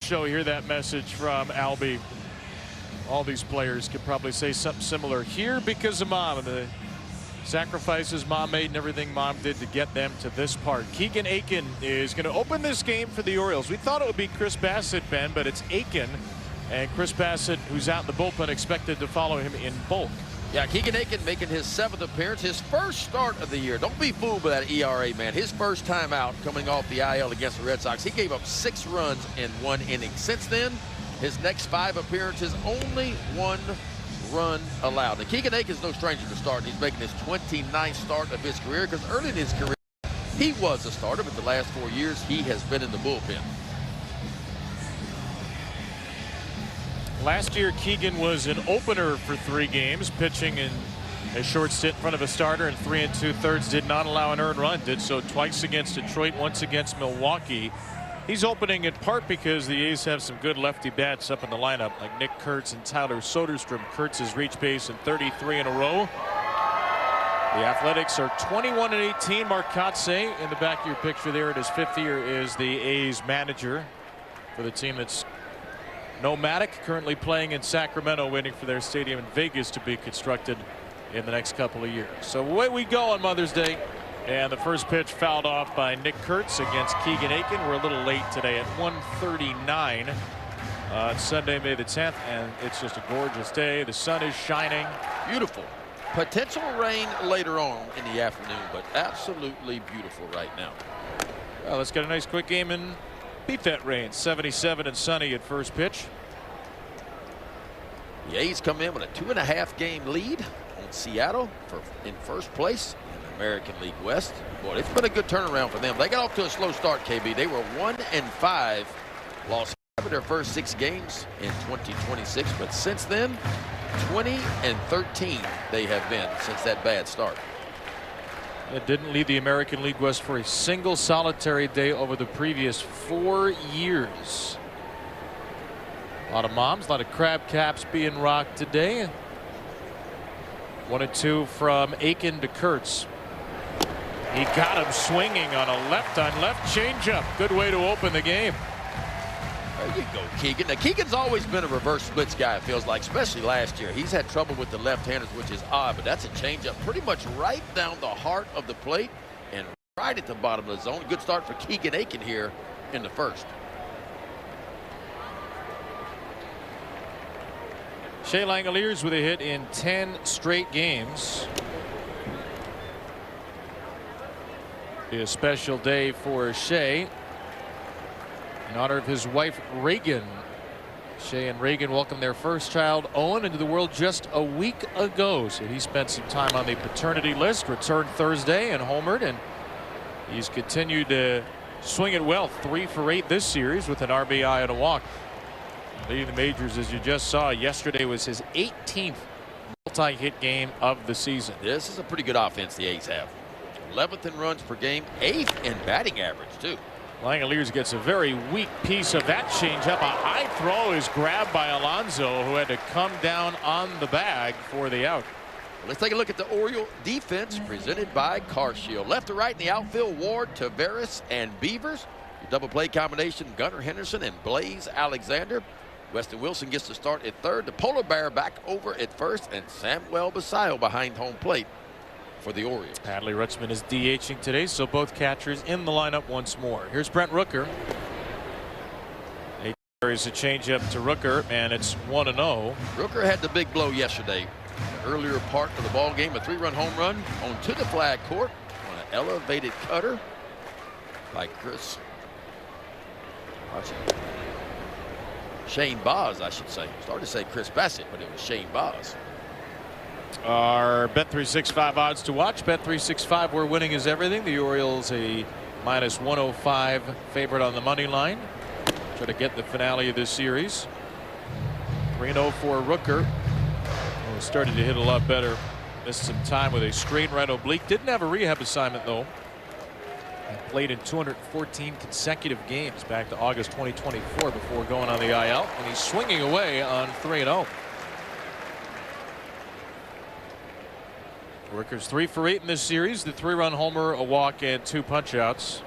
show hear that message from Albie. All these players could probably say something similar here because of Mom and the sacrifices Mom made and everything Mom did to get them to this part. Keegan Akin is going to open this game for the Orioles. We thought it would be Chris Bassett, Ben, but it's Akin. And Chris Bassett, who's out in the bullpen, expected to follow him in bulk. Yeah, Keegan Akin making his 7th appearance, his first start of the year. Don't be fooled by that ERA, man. His first time out coming off the IL against the Red Sox. He gave up 6 runs in 1 inning. Since then, his next 5 appearances, only 1 run allowed. Now, Keegan Akin's no stranger to starting. He's making his 29th start of his career because early in his career, he was a starter, but the last 4 years, he has been in the bullpen. Last year, Keegan was an opener for 3 games, pitching in a short stint in front of a starter in 3 2/3. Did not allow an earned run. Did so twice against Detroit, once against Milwaukee. He's opening in part because the A's have some good lefty bats up in the lineup, like Nick Kurtz and Tyler Soderstrom. Kurtz has reached base in 33 in a row. The Athletics are 21-18. Mark Kotsay in the back of your picture there in his 5th year is the A's manager for the team that's nomadic, currently playing in Sacramento, waiting for their stadium in Vegas to be constructed in the next couple of years. So away we go on Mother's Day. And the first pitch fouled off by Nick Kurtz against Keegan Akin. We're a little late today at 1:39. It's Sunday, May the 10th, and it's just a gorgeous day. The sun is shining. Beautiful. Potential rain later on in the afternoon, but absolutely beautiful right now. Well, let's get a nice quick game and beat that rain. 77 and sunny at first pitch. The A's come in with a 2.5 game lead on Seattle in first place in the American League West. Boy, it's been a good turnaround for them. They got off to a slow start, KB. They were 1-5, lost 5 of their first 6 games in 2026, but since then 20-13 they have been since that bad start. It didn't lead the American League West for a single solitary day over the previous 4 years. A lot of moms, a lot of crab caps being rocked today. 1-2 from Akin to Kurtz. He got him swinging on a left-on-left changeup. Good way to open the game. There you go, Keegan. Now, Keegan's always been a reverse splits guy, it feels like, especially last year. He's had trouble with the left-handers, which is odd, but that's a changeup pretty much right down the heart of the plate and right at the bottom of the zone. Good start for Keegan Akin here in the first. Shea Langoliers with a hit in 10 straight games. Be a special day for Shea in honor of his wife Reagan. Shea and Reagan welcomed their first child Owen into the world just a week ago, so he spent some time on the paternity list, returned Thursday and homered, and he's continued to swing it well. 3 for 8 this series with an RBI and a walk. Leading the majors, as you just saw. Yesterday was his 18th multi-hit game of the season. This is a pretty good offense the A's have. 11th in runs per game, 8th in batting average too. Langoliers gets a very weak piece of that changeup. A high throw is grabbed by Alonso, who had to come down on the bag for the out. Let's take a look at the Oriole defense presented by CarShield. Left to right in the outfield, Ward, Taveras, and Beavers. Your double play combination, Gunnar Henderson and Blaze Alexander. Weston Wilson gets to start at third. The Polar Bear back over at first, and Samuel Basayo behind home plate for the Orioles. Adley Rutschman is DHing today, so both catchers in the lineup once more. Here's Brent Rooker. He carries a changeup to Rooker, and it's 1-0. Rooker had the big blow yesterday. The earlier part of the ball game, a 3-run home run onto the flag court on an elevated cutter by Chris. Shane Boz, I should say. Started to say Chris Bassett, but it was Shane Boz. Our Bet365 odds to watch. Bet365, where winning is everything. The Orioles a -105 favorite on the money line. Try to get the finale of this series. 3-0 for Rooker. Oh, started to hit a lot better. Missed some time with a straight right oblique. Didn't have a rehab assignment though. Played in 214 consecutive games back to August 2024 before going on the IL, and he's swinging away on 3-0. Rooker's 3 for 8 in this series. The 3-run homer, a walk, and 2 punch-outs.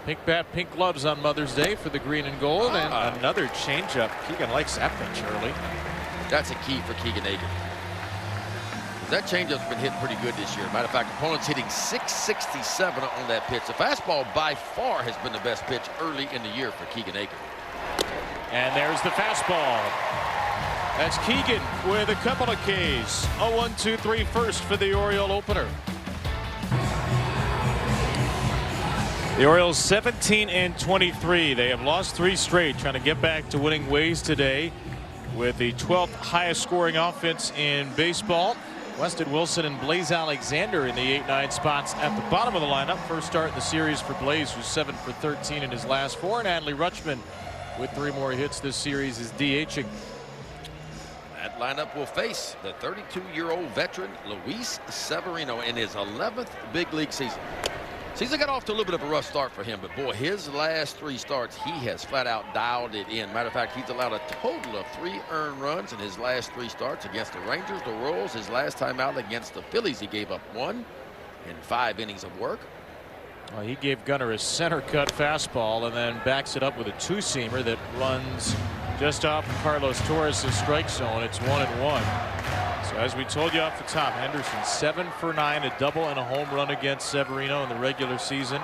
Pink bat, pink gloves on Mother's Day for the green and gold, and another changeup. Keegan likes that pitch early. That's a key for Keegan Akin. That changeup's been hitting pretty good this year. Matter of fact, opponents hitting 667 on that pitch. The fastball by far has been the best pitch early in the year for Keegan Akin. And there's the fastball. That's Keegan with a couple of Ks. 0-1-2-3 first for the Oriole opener. The Orioles 17-23. They have lost 3 straight, trying to get back to winning ways today with the 12th highest scoring offense in baseball. Weston Wilson and Blaze Alexander in the 8-9 spots at the bottom of the lineup. First start in the series for Blaze, who's 7 for 13 in his last 4. And Adley Rutschman, with 3 more hits this series, is DHing. That lineup will face the 32-year-old veteran Luis Severino in his 11th big league season. Season got off to a little bit of a rough start for him, but boy, his last 3 starts, he has flat out dialed it in. Matter of fact, he's allowed a total of 3 earned runs in his last 3 starts against the Rangers, the Royals. His last time out against the Phillies, he gave up 1 in 5 innings of work. Well, he gave Gunnar a center cut fastball and then backs it up with a 2-seamer that runs just off Carlos Torres' strike zone. It's 1-1. So as we told you off the top, Henderson 7 for 9, a double and a home run against Severino in the regular season,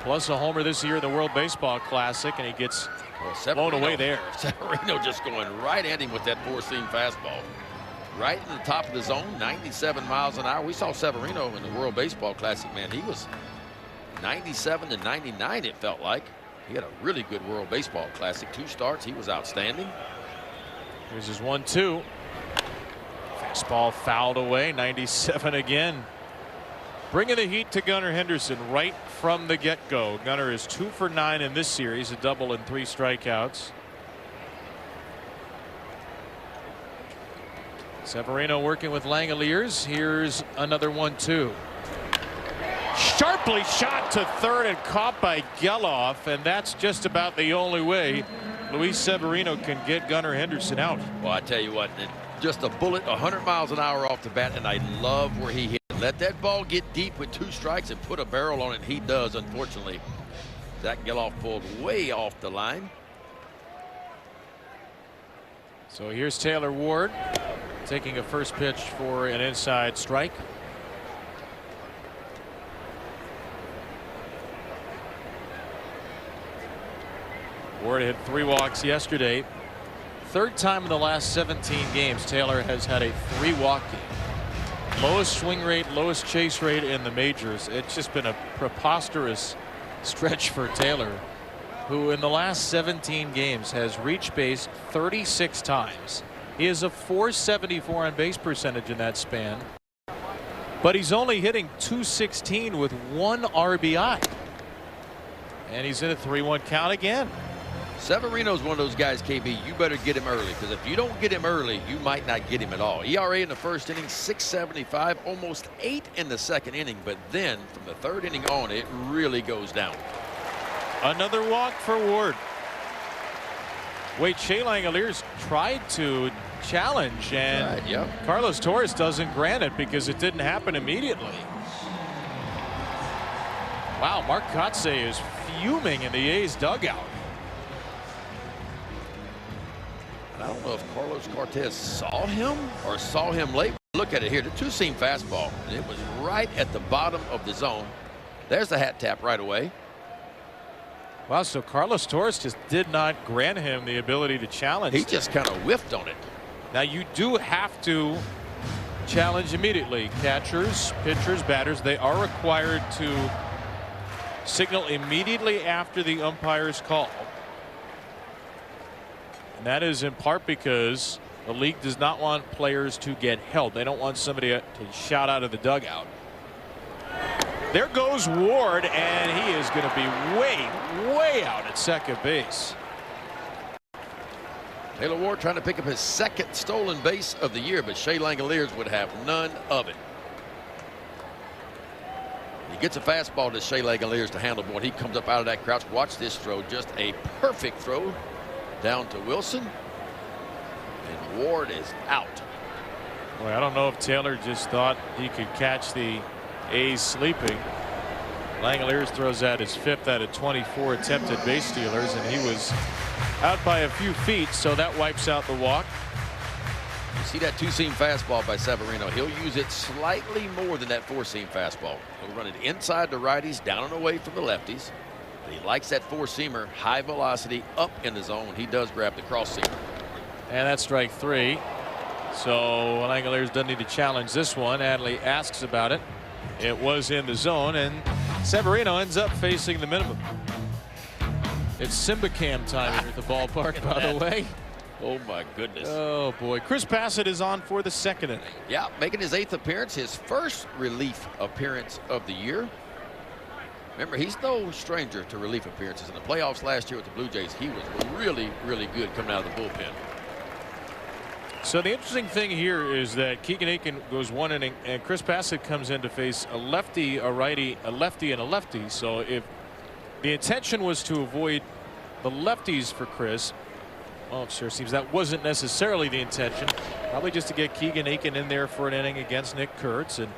plus a homer this year in the World Baseball Classic, and he gets blown away there. Severino just going right at him with that 4-seam fastball. Right in the top of the zone, 97 miles an hour. We saw Severino in the World Baseball Classic, man. He was 97 to 99, it felt like. He had a really good World Baseball Classic. 2 starts, he was outstanding. Here's his 1-2. Fastball fouled away, 97 again. Bringing the heat to Gunnar Henderson right from the get-go. Gunnar is 2 for 9 in this series, a double and 3 strikeouts. Severino working with Langeliers. Here's another 1-2. Sharply shot to third and caught by Geloff, and that's just about the only way Luis Severino can get Gunnar Henderson out. Well, I tell you what, just a bullet 100 miles an hour off the bat, and I love where he hit. Let that ball get deep with 2 strikes and put a barrel on it. He does, unfortunately. Zach Geloff pulled way off the line. So here's Taylor Ward taking a first pitch for an inside strike. Ward had 3 walks yesterday. 3rd time in the last 17 games Taylor has had a 3-walk game. Lowest swing rate, lowest chase rate in the majors. It's just been a preposterous stretch for Taylor, who in the last 17 games has reached base 36 times. He has a .474 on base percentage in that span, but he's only hitting .216 with 1 RBI. And he's in a 3-1 count again. Severino's one of those guys, KB, you better get him early, because if you don't get him early, you might not get him at all. ERA in the 1st inning, 6.75, almost 8 in the 2nd inning, but then from the 3rd inning on, it really goes down. Another walk for Ward. Wait, Shea Langeliers tried to challenge, and Carlos Torres doesn't grant it because it didn't happen immediately. Wow, Mark Kotsay is fuming in the A's dugout. I don't know if Carlos Cortez saw him or saw him late. Look at it here, the 2-seam fastball, and it was right at the bottom of the zone. There's the hat tap right away. Wow, so Carlos Torres just did not grant him the ability to challenge. He just kind of whiffed on it. Now you do have to challenge immediately. Catchers, pitchers, batters, they are required to signal immediately after the umpire's call. And that is in part because the league does not want players to get held. They don't want somebody to shout out of the dugout. There goes Ward, and he is going to be way out at second base. Taylor Ward trying to pick up his 2nd stolen base of the year, but Shea Langeliers would have none of it. He gets a fastball to Shea Langeliers to handle, boy. He comes up out of that crouch. Watch this throw, just a perfect throw down to Wilson, and Ward is out. Boy, I don't know if Taylor just thought he could catch the A's sleeping. Langeliers throws out his 5th out of 24 attempted base stealers, and he was out by a few feet, so that wipes out the walk. You see that 2-seam fastball by Severino. He'll use it slightly more than that 4-seam fastball. He'll run it inside the righties, down and away from the lefties. But he likes that 4-seamer, high velocity, up in the zone. He does grab the cross-seamer. And that's strike 3. So Langeliers doesn't need to challenge this one. Adley asks about it. It was in the zone, and Severino ends up facing the minimum. It's Simba Cam time here at the ballpark, by the way. Oh, my goodness. Oh, boy. Chris Bassitt is on for the 2nd inning. Yeah, making his 8th appearance, his first relief appearance of the year. Remember, he's no stranger to relief appearances. In the playoffs last year with the Blue Jays, he was really, really good coming out of the bullpen. So the interesting thing here is that Keegan Akin goes 1 inning, and Chris Bassitt comes in to face a lefty, a righty, a lefty, and a lefty. So if the intention was to avoid the lefties for Chris, well, it sure seems that wasn't necessarily the intention. Probably just to get Keegan Akin in there for an inning against Nick Kurtz, and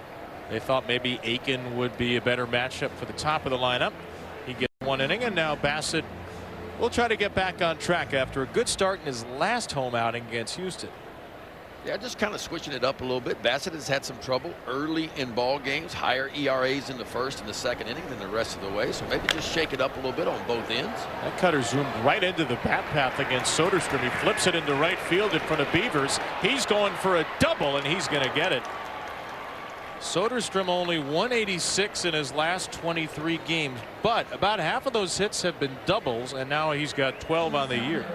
they thought maybe Akin would be a better matchup for the top of the lineup. He gets 1 inning, and now Bassitt will try to get back on track after a good start in his last home outing against Houston. Yeah, just kind of switching it up a little bit. Bassitt has had some trouble early in ball games, higher ERAs in the 1st and the 2nd inning than the rest of the way. So maybe just shake it up a little bit on both ends. That cutter zoomed right into the bat path against Soderstrom. He flips it into right field in front of Beavers. He's going for a double, and he's going to get it. Soderstrom only 186 in his last 23 games, but about half of those hits have been doubles, and now he's got 12 on the year.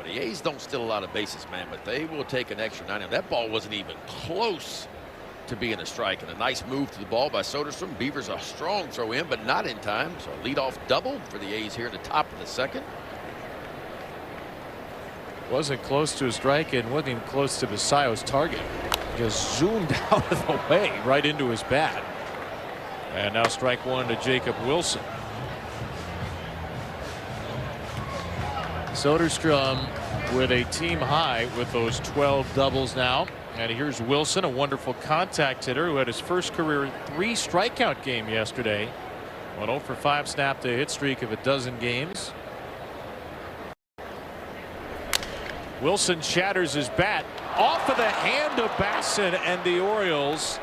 The A's don't steal a lot of bases, man, but they will take an extra 9. That ball wasn't even close to being a strike, and a nice move to the ball by Soderstrom. Beavers a strong throw in, but not in time. So a leadoff double for the A's here in the top of the 2nd. Wasn't close to a strike and wasn't even close to Basayo's target. Just zoomed out of the way right into his bat. And now strike 1 to Jacob Wilson. Soderstrom with a team high with those 12 doubles now. And here's Wilson, a wonderful contact hitter who had his first career 3 strikeout game yesterday. 1 0 for 5 snapped a hit streak of a dozen games. Wilson shatters his bat off of the hand of Bassitt, and the Orioles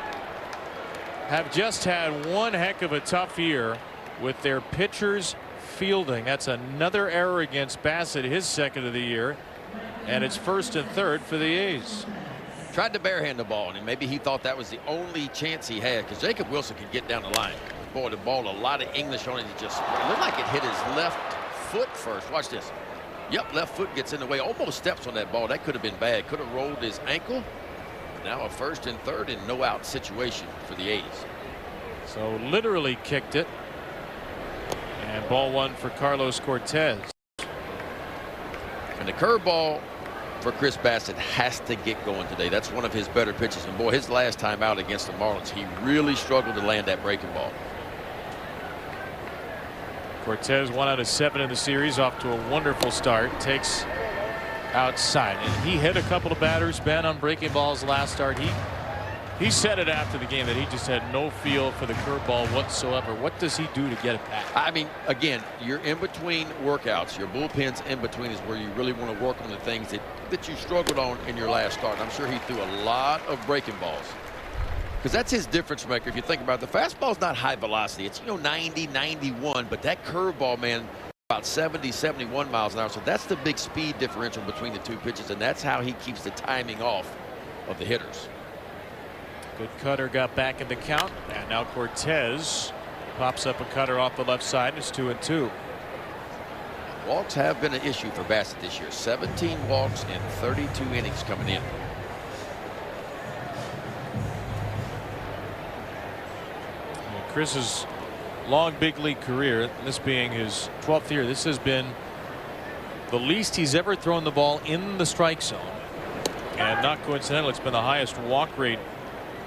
have just had one heck of a tough year with their pitchers fielding. That's another error against Bassitt, his 2nd of the year, and it's 1st and 3rd for the A's. Tried to barehand the ball, and maybe he thought that was the only chance he had, because Jacob Wilson can get down the line. Boy, the ball, a lot of English on it. It just looked like it hit his left foot first. Watch this. Yep, left foot gets in the way. Almost steps on that ball. That could have been bad. Could have rolled his ankle. Now a 1st and 3rd and no out situation for the A's. So literally kicked it. And ball 1 for Carlos Cortez. And the curveball for Chris Bassitt has to get going today. That's one of his better pitches. And boy, his last time out against the Marlins, he really struggled to land that breaking ball. Cortez 1 out of 7 in the series, off to a wonderful start. Takes outside, and he hit a couple of batters, Ben, on breaking balls last start. He said it after the game that he just had no feel for the curveball whatsoever. What does he do to get it back? I mean, again, you're in between workouts. Your bullpen's in between is where you really want to work on the things that you struggled on in your last start. I'm sure he threw a lot of breaking balls, because that's his difference maker. If you think about it, the fastball's not high velocity. It's, 90, 91, but that curveball, man, about 70, 71 miles an hour. So that's the big speed differential between the 2 pitches, and that's how he keeps the timing off of the hitters. Good cutter got back in the count, and now Cortez pops up a cutter off the left side. It's 2-2. Walks have been an issue for Bassitt this year. 17 walks in 32 innings coming in. Chris's long big league career, this being his 12th year, this has been the least he's ever thrown the ball in the strike zone. And not coincidental, it's been the highest walk rate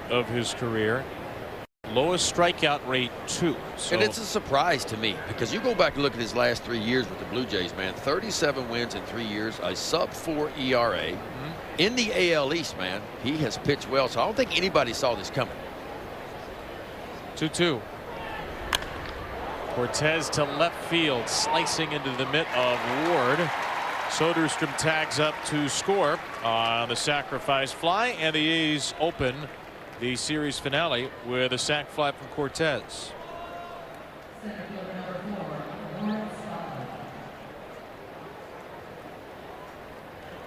of his career. Lowest strikeout rate, 2. So, and it's a surprise to me, because you go back and look at his last 3 years with the Blue Jays, man. 37 wins in 3 years, a sub-4 ERA. In the AL East, man, he has pitched well, so I don't think anybody saw this coming. 2-2. Cortez to left field, slicing into the mitt of Ward. Soderstrom tags up to score on the sacrifice fly, and the A's open the series finale with a sac fly from Cortez.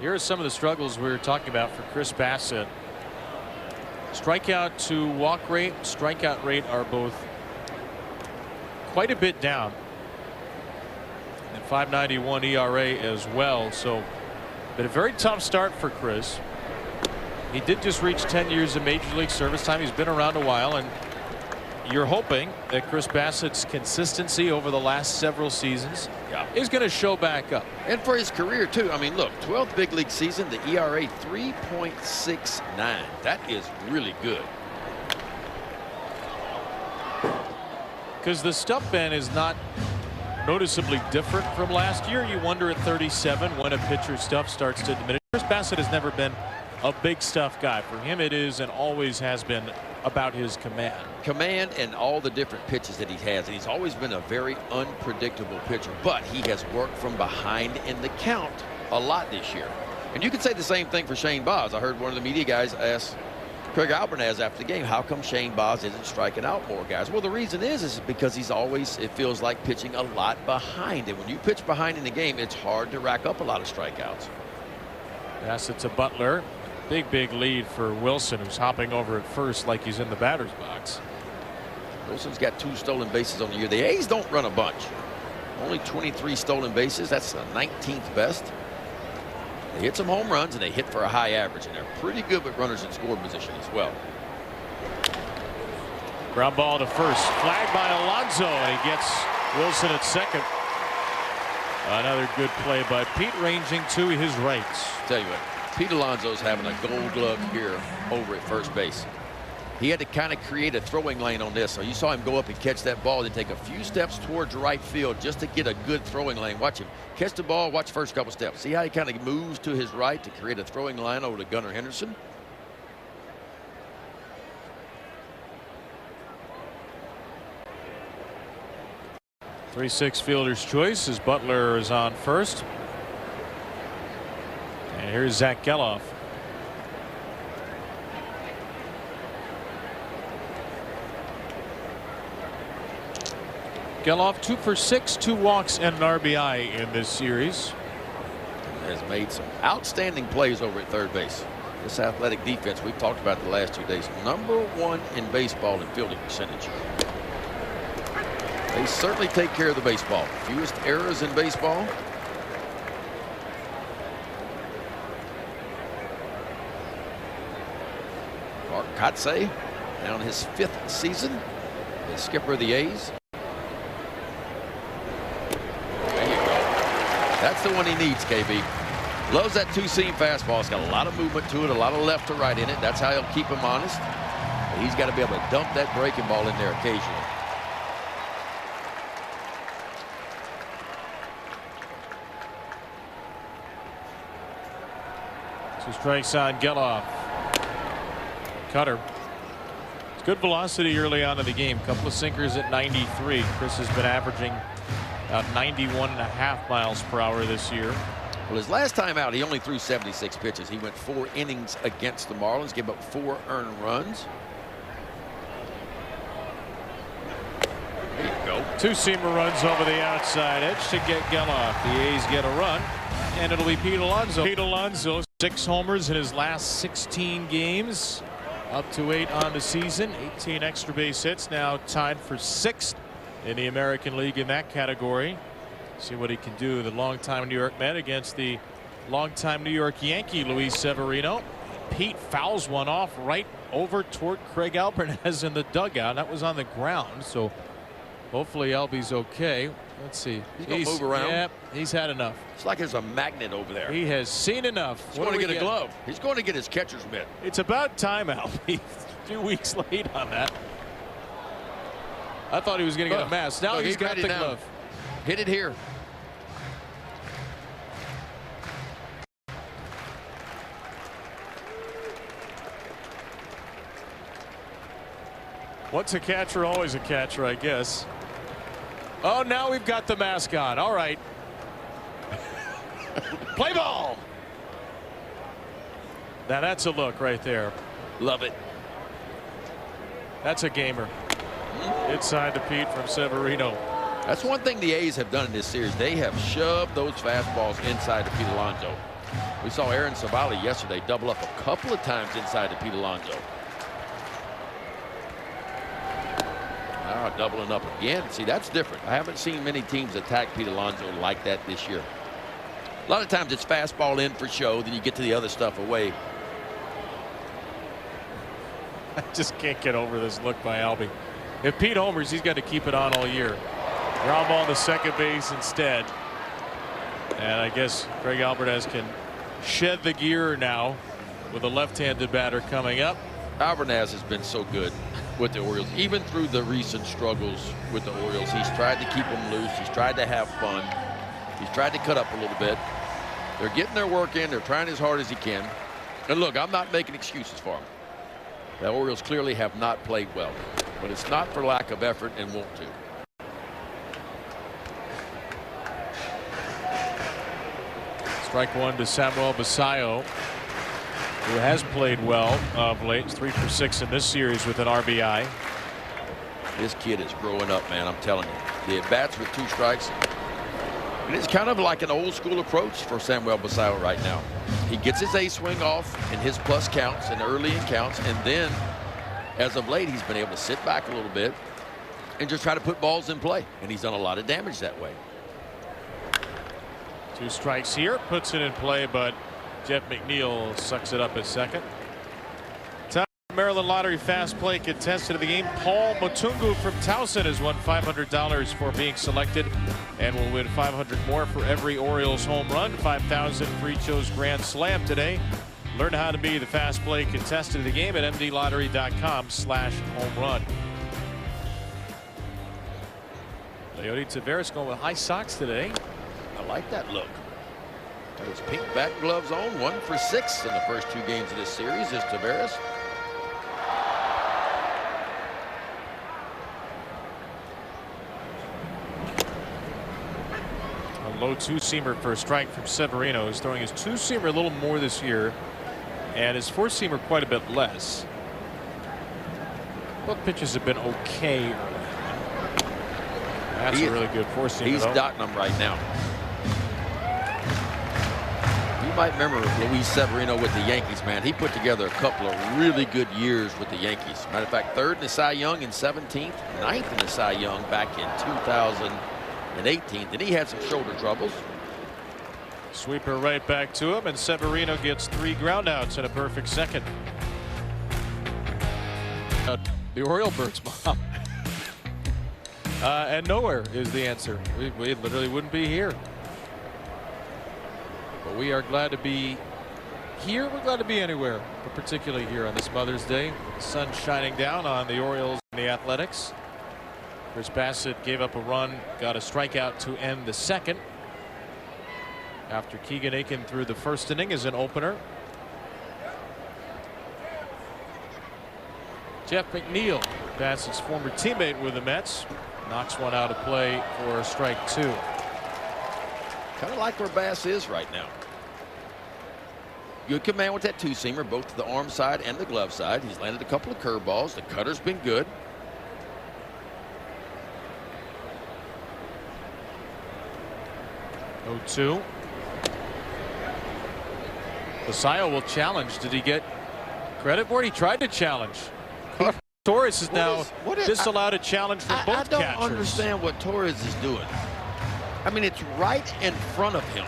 Here are some of the struggles we were talking about for Chris Bassitt. Strikeout to walk rate, strikeout rate are both quite a bit down. And 5.91 ERA as well. So, but a very tough start for Chris. He did just reach 10 years of Major League service time. He's been around a while, and you're hoping that Chris Bassitt's consistency over the last several seasons is going to show back up. And for his career, too. I mean, look, 12th big league season, the ERA 3.69. That is really good. Because the stump bend is not noticeably different from last year. You wonder at 37 when a pitcher's stuff starts to diminish. Chris Bassitt has never been a big stuff guy. For him, it is and always has been about his command. Command and all the different pitches that he has. And he's always been a very unpredictable pitcher, but he has worked from behind in the count a lot this year. And you could say the same thing for Shane Baz. I heard one of the media guys ask Craig Albernaz after the game, how come Shane Baz isn't striking out more guys? Well, the reason is because he's always, it feels like, pitching a lot behind. And when you pitch behind in the game, it's hard to rack up a lot of strikeouts. Bassitt to Butler. Big lead for Wilson, who's hopping over at first like he's in the batter's box. Wilson's got 2 stolen bases on the year. The A's don't run a bunch. Only 23 stolen bases. That's the 19th best. They hit some home runs and they hit for a high average, and they're pretty good with runners in scoring position as well. Ground ball to first, flagged by Alonso, and he gets Wilson at second. Another good play by Pete, ranging to his right. Tell you what, Pete Alonso's having a gold glove here over at first base. He had to kind of create a throwing lane on this. So you saw him go up and catch that ball, then take a few steps towards right field just to get a good throwing lane. Watch him catch the ball, watch the first couple steps. See how he kind of moves to his right to create a throwing line over to Gunnar Henderson. Three-six fielder's choice as Butler is on first. And here's Zach Geloff. Geloff 2 for 6, 2 walks and an RBI in this series. Has made some outstanding plays over at third base. This athletic defense we've talked about the last 2 days. #1 in baseball in fielding percentage. They certainly take care of the baseball. Fewest errors in baseball. Mark Kotsay now in his 5th season as skipper of the A's. That's the one he needs, KB. Loves that 2-seam fastball. It's got a lot of movement to it, a lot of left to right in it. That's how he'll keep him honest. But he's got to be able to dump that breaking ball in there occasionally. 2 strikes on Geloff. Cutter. It's good velocity early on in the game. Couple of sinkers at 93. Chris has been averaging about 91.5 miles per hour this year. Well, his last time out, he only threw 76 pitches. He went 4 innings against the Marlins, gave up 4 earned runs. There you go. 2-seamer runs over the outside edge to get Geloff. The A's get a run, and it'll be Pete Alonso. Pete Alonso, 6 homers in his last 16 games, up to 8 on the season, 18 extra base hits, now tied for 6th in the American League in that category. See what he can do. The longtime New York Met against the longtime New York Yankee, Luis Severino. Pete fouls one off right over toward Craig Albernaz in the dugout. That was on the ground, so hopefully Albie's okay. Let's see. He's going to move around. Yeah, he's had enough. It's like there's a magnet over there. He has seen enough. He's going to get a glove. He's going to get his catcher's mitt. It's about time, Albie. 2 weeks late on that. I thought he was going to get a mask. Now he's got the glove. Hit it here. Once a catcher, always a catcher, I guess. Oh, now we've got the mask on. All right. Play ball. Now that's a look right there. Love it. That's a gamer. Inside to Pete from Severino. That's one thing the A's have done in this series. They have shoved those fastballs inside to Pete Alonso. We saw Aaron Savali yesterday double up a couple of times inside to Pete Alonso. Now doubling up again. See, that's different. I haven't seen many teams attack Pete Alonso like that this year. A lot of times it's fastball in for show, then you get to the other stuff away. I just can't get over this look by Albie. If Pete homers, he's got to keep it on all year. Ground ball to second base instead. And I guess Greg Alvarez can shed the gear now with a left-handed batter coming up. Alvarez has been so good with the Orioles, even through the recent struggles with the Orioles. He's tried to keep them loose. He's tried to have fun. He's tried to cut up a little bit. They're getting their work in. They're trying as hard as he can. And look, I'm not making excuses for him. The Orioles clearly have not played well, but it's not for lack of effort and won't to. Strike one to Samuel Basallo, who has played well of late. 3 for 6 in this series with an RBI. This kid is growing up, man. I'm telling you. The at-bats with 2 strikes. And it's kind of like an old school approach for Samuel Basallo right now. He gets his A swing off in his plus counts and early in counts, and then as of late he's been able to sit back a little bit and just try to put balls in play, and he's done a lot of damage that way. 2 strikes here, puts it in play, but Jeff McNeil sucks it up at second. Top Maryland Lottery Fast Play contestant of the game, Paul Motungu from Towson, has won $500 for being selected and will win $500 more for every Orioles home run. $5,000 for each show's Grand Slam today. Learn how to be the Fast Play contestant of the game at mdlottery.com/homerun. Leody Taveras going with high socks today. I like that look. Got his pink bat gloves on. 1 for 6 in the first 2 games of this series is Taveras. A low 2-seamer for a strike from Severino. He's throwing his 2-seamer a little more this year, and his 4-seamer quite a bit less. Both pitches have been okay early. That's a really good 4-seamer. He's dotting them right now. You might remember Luis Severino with the Yankees, man. He put together a couple of really good years with the Yankees. Matter of fact, 3rd in the Cy Young in 17th, 9th in the Cy Young back in 2018. Then he had some shoulder troubles. Sweeper right back to him, and Severino gets 3 groundouts and a perfect second. The Oriole Birds, Mom. And nowhere is the answer. We literally wouldn't be here. But we are glad to be here. We're glad to be anywhere, but particularly here on this Mother's Day. The sun shining down on the Orioles and the Athletics. Chris Bassett gave up a run, got a strikeout to end the second. After Keegan Aiken threw the first inning as an opener. Jeff McNeil, Bassett's former teammate with the Mets, knocks one out of play for a strike 2. Kind of like where Bass is right now. Good command with that 2-seamer, both to the arm side and the glove side. He's landed a couple of curveballs. The cutter's been good. Oh, 2. Basallo will challenge. Did he get credit for it? He tried to challenge. Torres is now disallowed a challenge for both catchers. I don't understand what Torres is doing. I mean, it's right in front of him.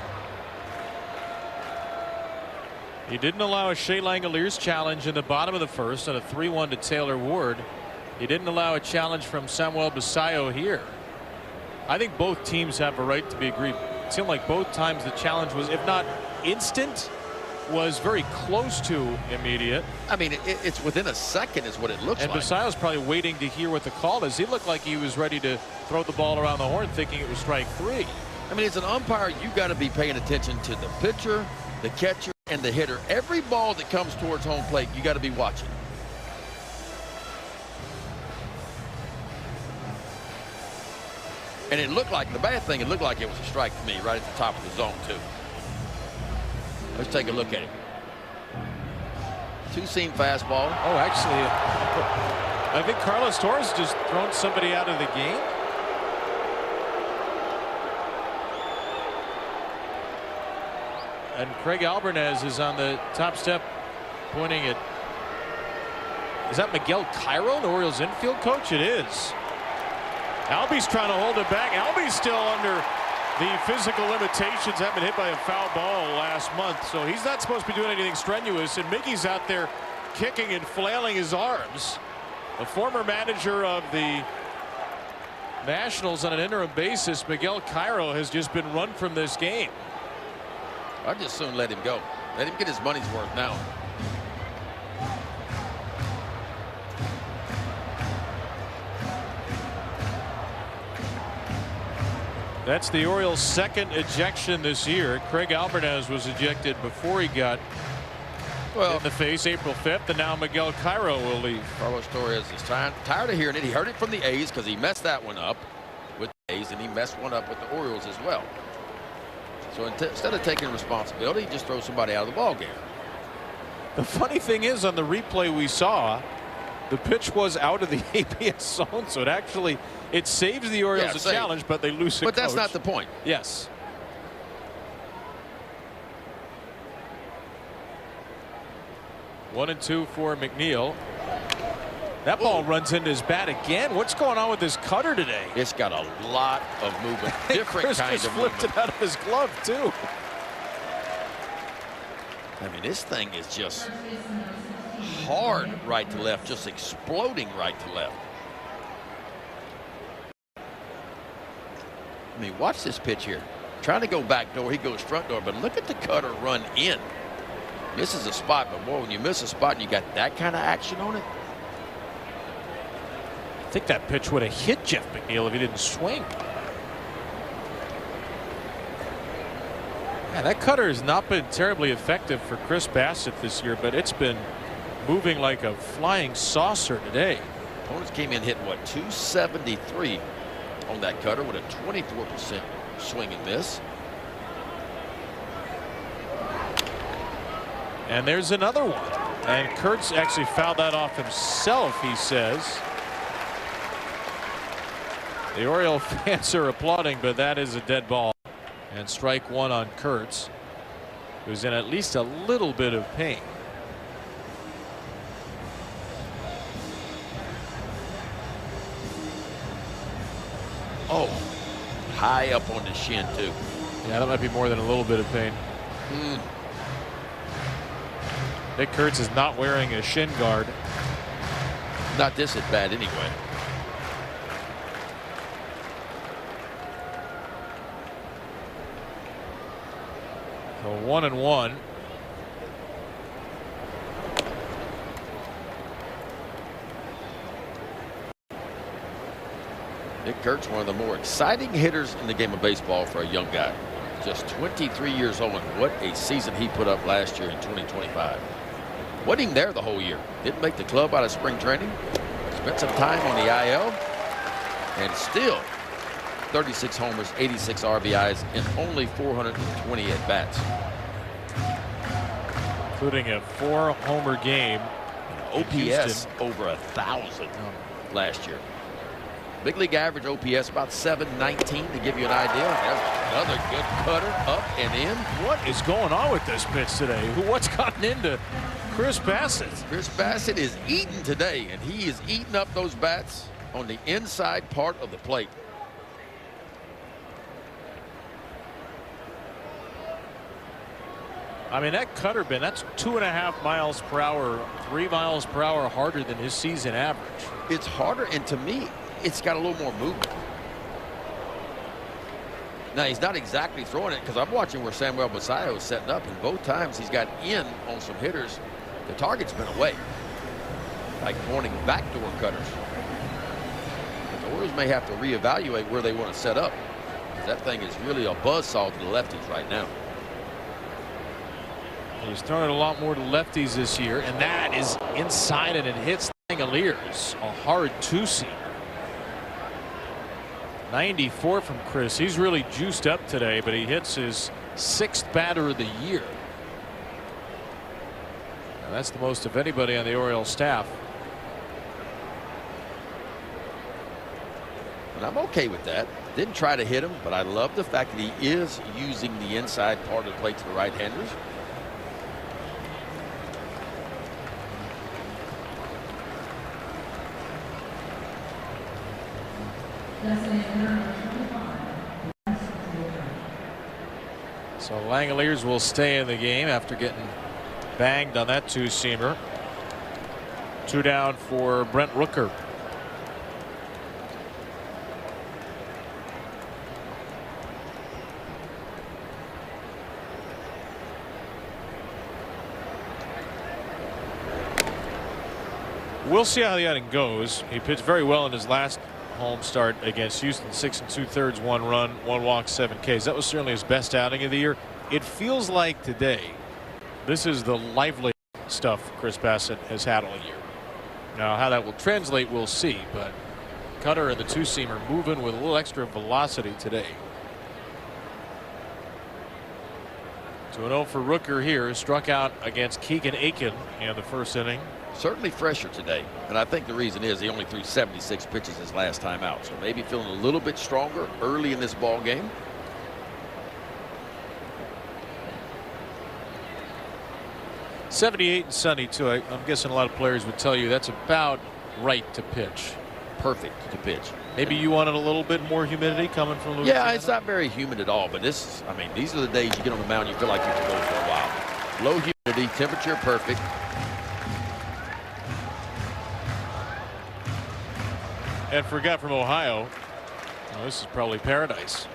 He didn't allow a Shea Langoliers challenge in the bottom of the first on a 3-1 to Taylor Ward. He didn't allow a challenge from Samuel Basallo here. I think both teams have a right to be aggrieved. It seemed like both times the challenge was, if not instant, was very close to immediate. I mean, it's within a second is what it looks like. And Basallo's probably waiting to hear what the call is. He looked like he was ready to throw the ball around the horn thinking it was strike 3. I mean, as an umpire, you got to be paying attention to the pitcher, the catcher, and the hitter. Every ball that comes towards home plate, you got to be watching. And it looked like, the bad thing, it looked like it was a strike to me right at the top of the zone, too. Let's take a look at it. Two-seam fastball. Oh, actually, I think Carlos Torres just thrown somebody out of the game. And Craig Alvarez is on the top step pointing at, is that Miguel Cairo, the Orioles infield coach? It is. Albie's trying to hold it back. Albie's still under the physical limitations, having been hit by a foul ball last month, so he's not supposed to be doing anything strenuous, and Mickey's out there kicking and flailing his arms. The former manager of the Nationals on an interim basis, Miguel Cairo, has just been run from this game. I'd just soon let him go. Let him get his money's worth now. That's the Orioles' second ejection this year. Craig Alvarez was ejected before he got in the face April 5th, and now Miguel Cairo will leave. Carlos Torres is tired of hearing it. He heard it from the A's because he messed that one up with the A's, and he messed one up with the Orioles as well. So instead of taking responsibility, he just throws somebody out of the ballgame. The funny thing is, on the replay we saw, the pitch was out of the ABS zone, so it saves the Orioles a challenge, but they lose a coach. But that's not the point. Yes. One and two for McNeil. That ball runs into his bat again. What's going on with this cutter today? It's got a lot of movement. Different kind of movement. Flipped it out of his glove, too. I mean, this thing is just hard right to left, just exploding right to left. I mean, watch this pitch here. Trying to go back door, he goes front door, but look at the cutter run in. Misses a spot, but boy, when you miss a spot and you got that kind of action on it. I think that pitch would have hit Jeff McNeil if he didn't swing. Yeah, that cutter has not been terribly effective for Chris Bassett this year, but it's been moving like a flying saucer today. Opponents came in hit what, 273 on that cutter with a 24% swing and miss. And there's another one. And Kurtz actually fouled that off himself, he says. The Oriole fans are applauding, but that is a dead ball. And strike one on Kurtz, who's in at least a little bit of pain. Oh, high up on the shin, too. Yeah, that might be more than a little bit of pain. Nick Kurtz is not wearing a shin guard. Not this at bat anyway. So 1-1. Nick Kurtz, one of the more exciting hitters in the game of baseball for a young guy. Just 23 years old, and what a season he put up last year in 2025. Wasn't even there the whole year. Didn't make the club out of spring training. Spent some time on the IL, and still 36 homers, 86 RBIs in only 420 at bats, including a 4-homer game. OPS over 1,000 last year. Big league average OPS about 719 to give you an idea. There's another good cutter up and in. What is going on with this pitch today? What's gotten into Chris Bassett? Chris Bassett is eating today, and he is eating up those bats on the inside part of the plate. I mean, that cutter bin, that's 2.5 miles per hour, 3 miles per hour harder than his season average. It's harder, and to me, it's got a little more movement. Now, he's not exactly throwing it, because I'm watching where Samuel Basallo is setting up, and both times he's got in on some hitters. The target's been away, like pointing backdoor cutters. But the Orioles may have to reevaluate where they want to set up, because that thing is really a buzzsaw to the lefties right now. He's thrown it a lot more to lefties this year, and that is inside, and it hits Langoliers, a hard two-seamer. 94 from Chris. He's really juiced up today, but he hits his 6th batter of the year. Now that's the most of anybody on the Orioles staff. And I'm okay with that. Didn't try to hit him, but I love the fact that he is using the inside part of the plate to the right-handers. So Langoliers will stay in the game after getting banged on that two-seamer. 2 down for Brent Rooker. We'll see how the inning goes. He pitched very well in his last home start against Houston. 6 2/3, 1 run, 1 walk, 7 Ks. That was certainly his best outing of the year. It feels like today this is the lively stuff Chris Bassitt has had all year. Now how that will translate we'll see, but cutter and the two-seamer moving with a little extra velocity today. 2-0 for Rooker here. Struck out against Keegan Aiken in the first inning. Certainly fresher today, and I think the reason is he only threw 76 pitches his last time out, so maybe feeling a little bit stronger early in this ball game. '78 and sunny too. I'm guessing a lot of players would tell you that's about right to pitch. Perfect to pitch. Maybe you wanted a little bit more humidity coming from Louisiana. Yeah, it's not very humid at all, but this, I mean, these are the days you get on the mound, you feel like you can go for a while. Low humidity, temperature perfect. And for a guy from Ohio, well, this is probably paradise.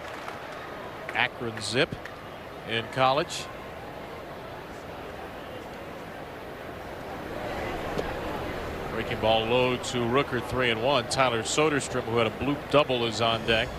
Akron Zip in college. Breaking ball low to Rooker, 3-1. Tyler Soderstrom, who had a bloop double, is on deck.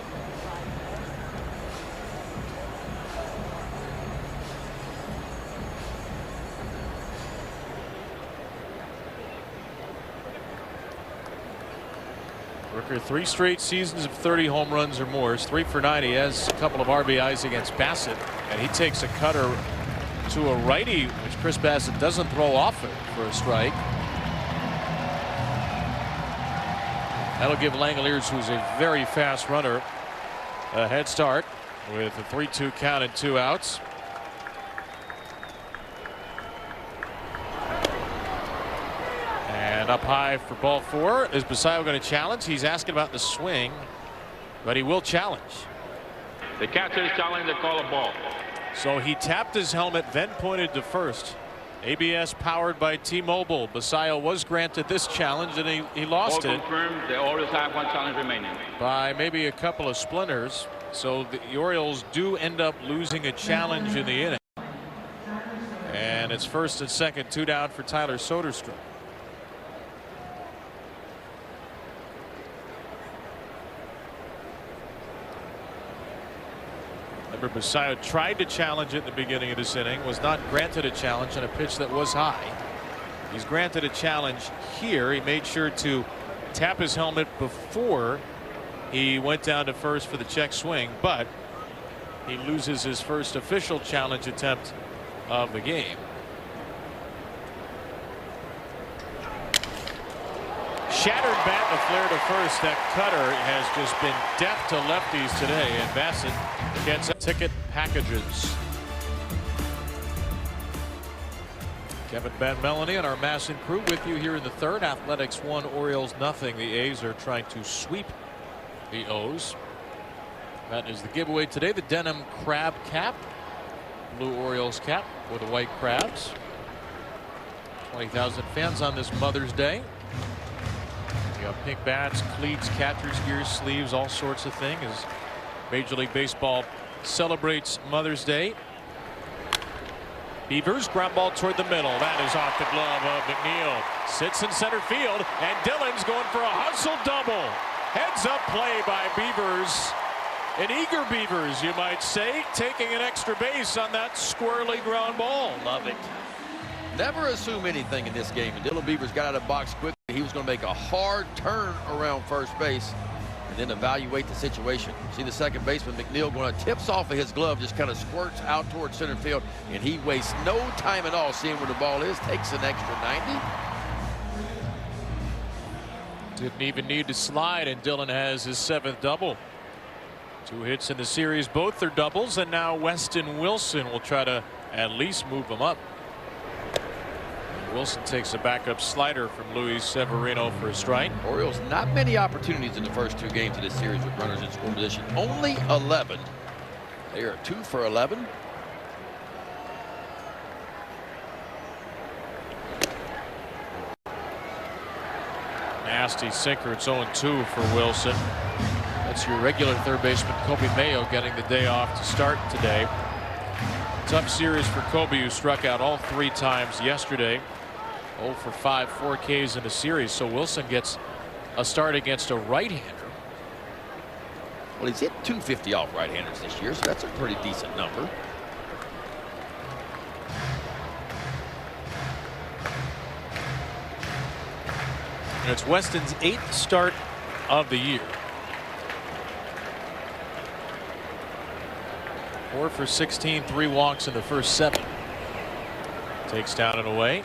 Rooker 3 straight seasons of 30 home runs or more. Is 3 for 9. He has a couple of RBIs against Bassitt, and he takes a cutter to a righty, which Chris Bassitt doesn't throw often, for a strike. That'll give Langoliers, who's a very fast runner, a head start with a 3-2 count and 2 outs. And up high for ball 4. Is Basayo going to challenge? He's asking about the swing, but he will challenge. The catcher is challenging the call of ball. So he tapped his helmet, then pointed to first. ABS powered by T-Mobile. Basayo was granted this challenge, and he lost it. Confirmed. The Orioles have 1 challenge remaining. By maybe a couple of splinters. So the Orioles do end up losing a challenge in the inning. And it's first and second, 2 down for Tyler Soderstrom. Remember, Basayo tried to challenge it in the beginning of this inning, was not granted a challenge on a pitch that was high. He's granted a challenge here. He made sure to tap his helmet before he went down to first for the check swing, but he loses his first official challenge attempt of the game. Shattered bat and a flare to first. That cutter has just been deaf to lefties today, and Bassitt gets ticket packages. Kevin Van Melanie and our Masson crew with you here in the third. Athletics 1, Orioles nothing. The A's are trying to sweep the O's. That is the giveaway today. The denim crab cap, blue Orioles cap with the white crabs. 20,000 fans on this Mother's Day. You got pink bats, cleats, catcher's gear, sleeves, all sorts of things as Major League Baseball celebrates Mother's Day. Beavers, ground ball toward the middle. That is off the glove of McNeil. Sits in center field, and Dillon's going for a hustle double. Heads up play by Beavers. An eager Beavers, you might say, taking an extra base on that squirrely ground ball. Love it. Never assume anything in this game. And Dylan Beavers got out of the box quickly. He was going to make a hard turn around first base. and then evaluate the situation. See the second baseman, McNeil, going to tips off of his glove, just kind of squirts out towards center field, and he wastes no time at all seeing where the ball is, takes an extra 90. Didn't even need to slide, and Dillon has his 7th double. 2 hits in the series, both are doubles, and now Weston Wilson will try to at least move them up. Wilson takes a backup slider from Luis Severino for a strike. Orioles, not many opportunities in the first 2 games of this series with runners in scoring position. Only 11. They are 2 for 11. Nasty sinker. It's 0-2 for Wilson. That's your regular third baseman Kobe Mayo getting the day off to start today. Tough series for Kobe, who struck out all 3 times yesterday. 0 for 5, 4 Ks in the series. So Wilson gets a start against a right-hander. Well, he's hit 250 off right-handers this year, so that's a pretty decent number. And it's Weston's 8th start of the year. 4 for 16, 3 walks in the first 7. Takes down and away.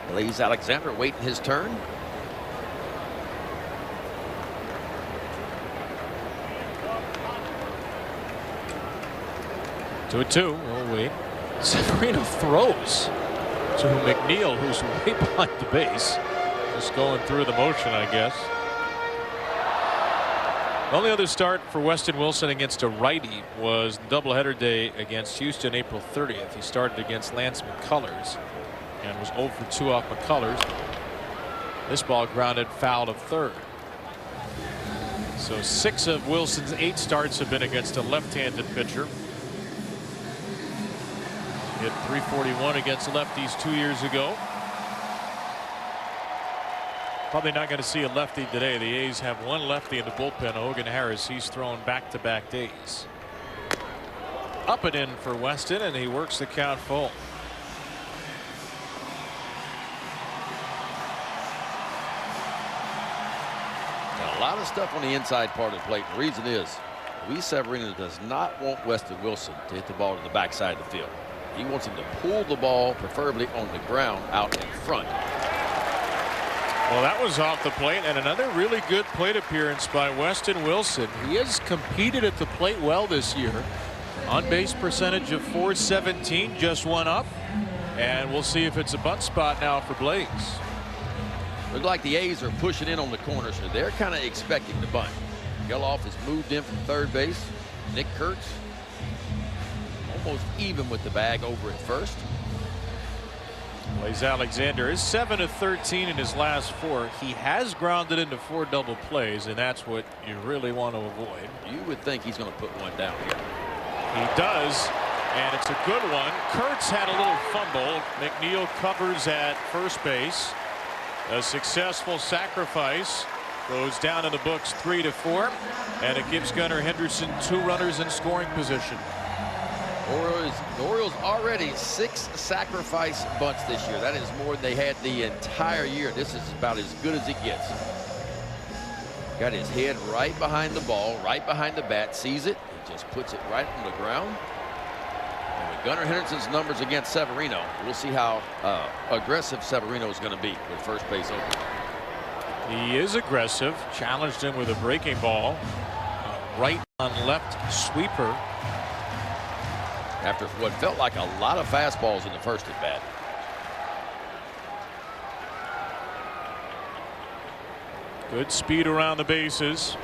Blaze Alexander waiting his turn. To a 2. We'll wait. Severino throws to McNeil, who's way behind the base. Just going through the motion, I guess. The only other start for Weston Wilson against a righty was doubleheader day against Houston, April 30th. He started against Lance McCullers and was 0 for 2 off McCullers. This ball grounded foul to third. So 6 of Wilson's 8 starts have been against a left-handed pitcher. Hit .341 against lefties 2 years ago. Probably not going to see a lefty today. The A's have 1 lefty in the bullpen, Hogan Harris. He's thrown back-to-back days. Up and in for Weston, and he works the count full. Got a lot of stuff on the inside part of the plate. The reason is Luis Severino does not want Weston Wilson to hit the ball to the backside of the field. He wants him to pull the ball, preferably on the ground, out in front. Well, that was off the plate, and another really good plate appearance by Weston Wilson. He has competed at the plate well this year. On base percentage of .417, just 1 up, and we'll see if it's a bunt spot now for Blaze. Look like the A's are pushing in on the corner, so they're kind of expecting the bunt. Geloff has moved in from third base. Nick Kurtz almost even with the bag over at first. Blaze Alexander is 7 of 13 in his last 4. He has grounded into 4 double plays, and that's what you really want to avoid. You would think he's going to put one down here. He does, and it's a good one. Kurtz had a little fumble. McNeil covers at first base. A successful sacrifice. Goes down in the books 3-4, and it gives Gunnar Henderson 2 runners in scoring position. The Orioles already 6 sacrifice bunts this year. That is more than they had the entire year. This is about as good as it gets. Got his head right behind the ball, right behind the bat, sees it, he just puts it right on the ground. And with Gunnar Henderson's numbers against Severino, we'll see how aggressive Severino is going to be with first base open. He is aggressive. Challenged him with a breaking ball. Right on left sweeper. After what felt like a lot of fastballs in the first at bat. Good speed around the bases.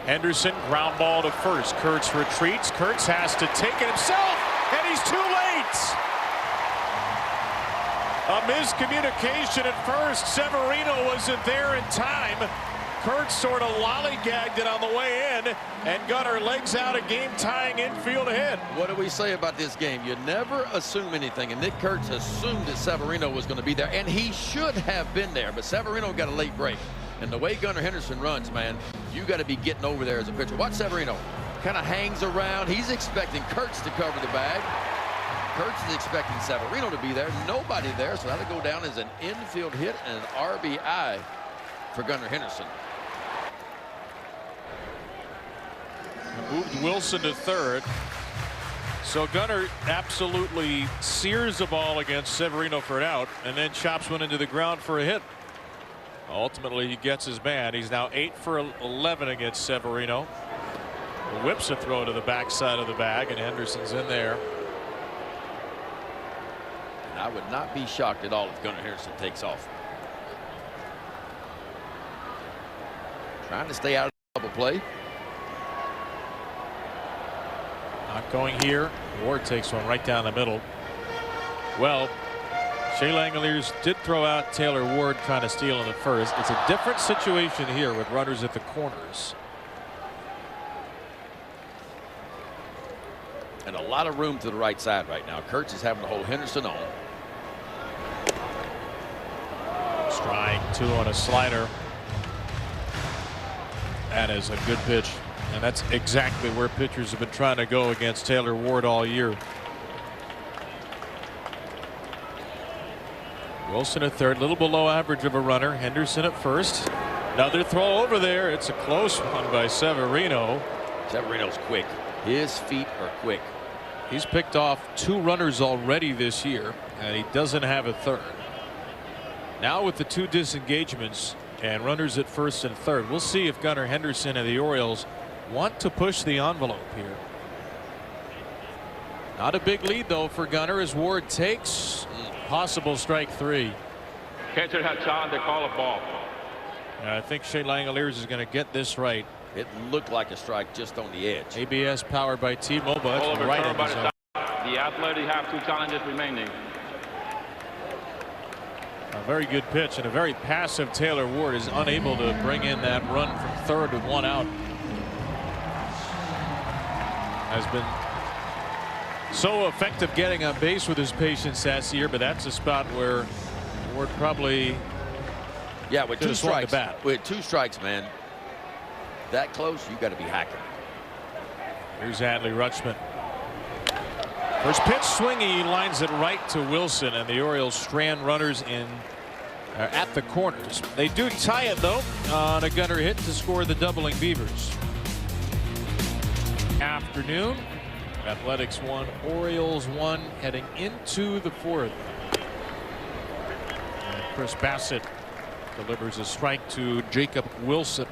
Henderson ground ball to first. Kurtz retreats. Kurtz has to take it himself, and he's too late. A miscommunication at first. Severino wasn't there in time. Kurtz sort of lollygagged it on the way in, and Gunnar legs out a game-tying infield hit. What do we say about this game? You never assume anything, and Nick Kurtz assumed that Severino was going to be there, and he should have been there, but Severino got a late break. And the way Gunnar Henderson runs, man, you got to be getting over there as a pitcher. Watch Severino. Kind of hangs around. He's expecting Kurtz to cover the bag. Kurtz is expecting Severino to be there. Nobody there, so that'll go down as an infield hit and an RBI for Gunnar Henderson. Moved Wilson to third. So Gunnar absolutely sears the ball against Severino for an out, and then chops one into the ground for a hit. Ultimately, he gets his man. He's now 8 for 11 against Severino. Whips a throw to the backside of the bag, and Henderson's in there. And I would not be shocked at all if Gunnar Henderson takes off. Trying to stay out of the double play. Not going here. Ward takes one right down the middle. Well, Shea Langeliers did throw out Taylor Ward trying to steal in the first. It's a different situation here with runners at the corners. And a lot of room to the right side right now. Kurtz is having to hold Henderson on. Strike 2 on a slider. That is a good pitch. And that's exactly where pitchers have been trying to go against Taylor Ward all year. Wilson at third, a little below average of a runner. Henderson at first. Another throw over there. It's a close one by Severino. Severino's quick. His feet are quick. He's picked off 2 runners already this year, and he doesn't have a third. Now with the 2 disengagements and runners at first and third, we'll see if Gunnar Henderson and the Orioles want to push the envelope here. Not a big lead though for Gunnar as Ward takes possible strike 3. Catcher had challenged the call of ball. And I think Shea Langeliers is going to get this right. It looked like a strike just on the edge. ABS powered by T-Mobile. That's Ball right overturned in by the the zone. side. The Athletics have 2 challenges remaining. A very good pitch, and a very passive Taylor Ward is unable to bring in that run from third with 1 out. Has been so effective getting on base with his patience this year, but that's a spot where Ward probably with 2 strikes. bat. With 2 strikes, man. That close, you got to be hacking. Here's Adley Rutschman. First pitch swinging, he lines it right to Wilson, and the Orioles strand runners in at the corners. They do tie it though on a Gunnar hit to score the doubling Beavers. Afternoon, Athletics 1, Orioles 1, heading into the 4th. And Chris Bassett delivers a strike to Jacob Wilson.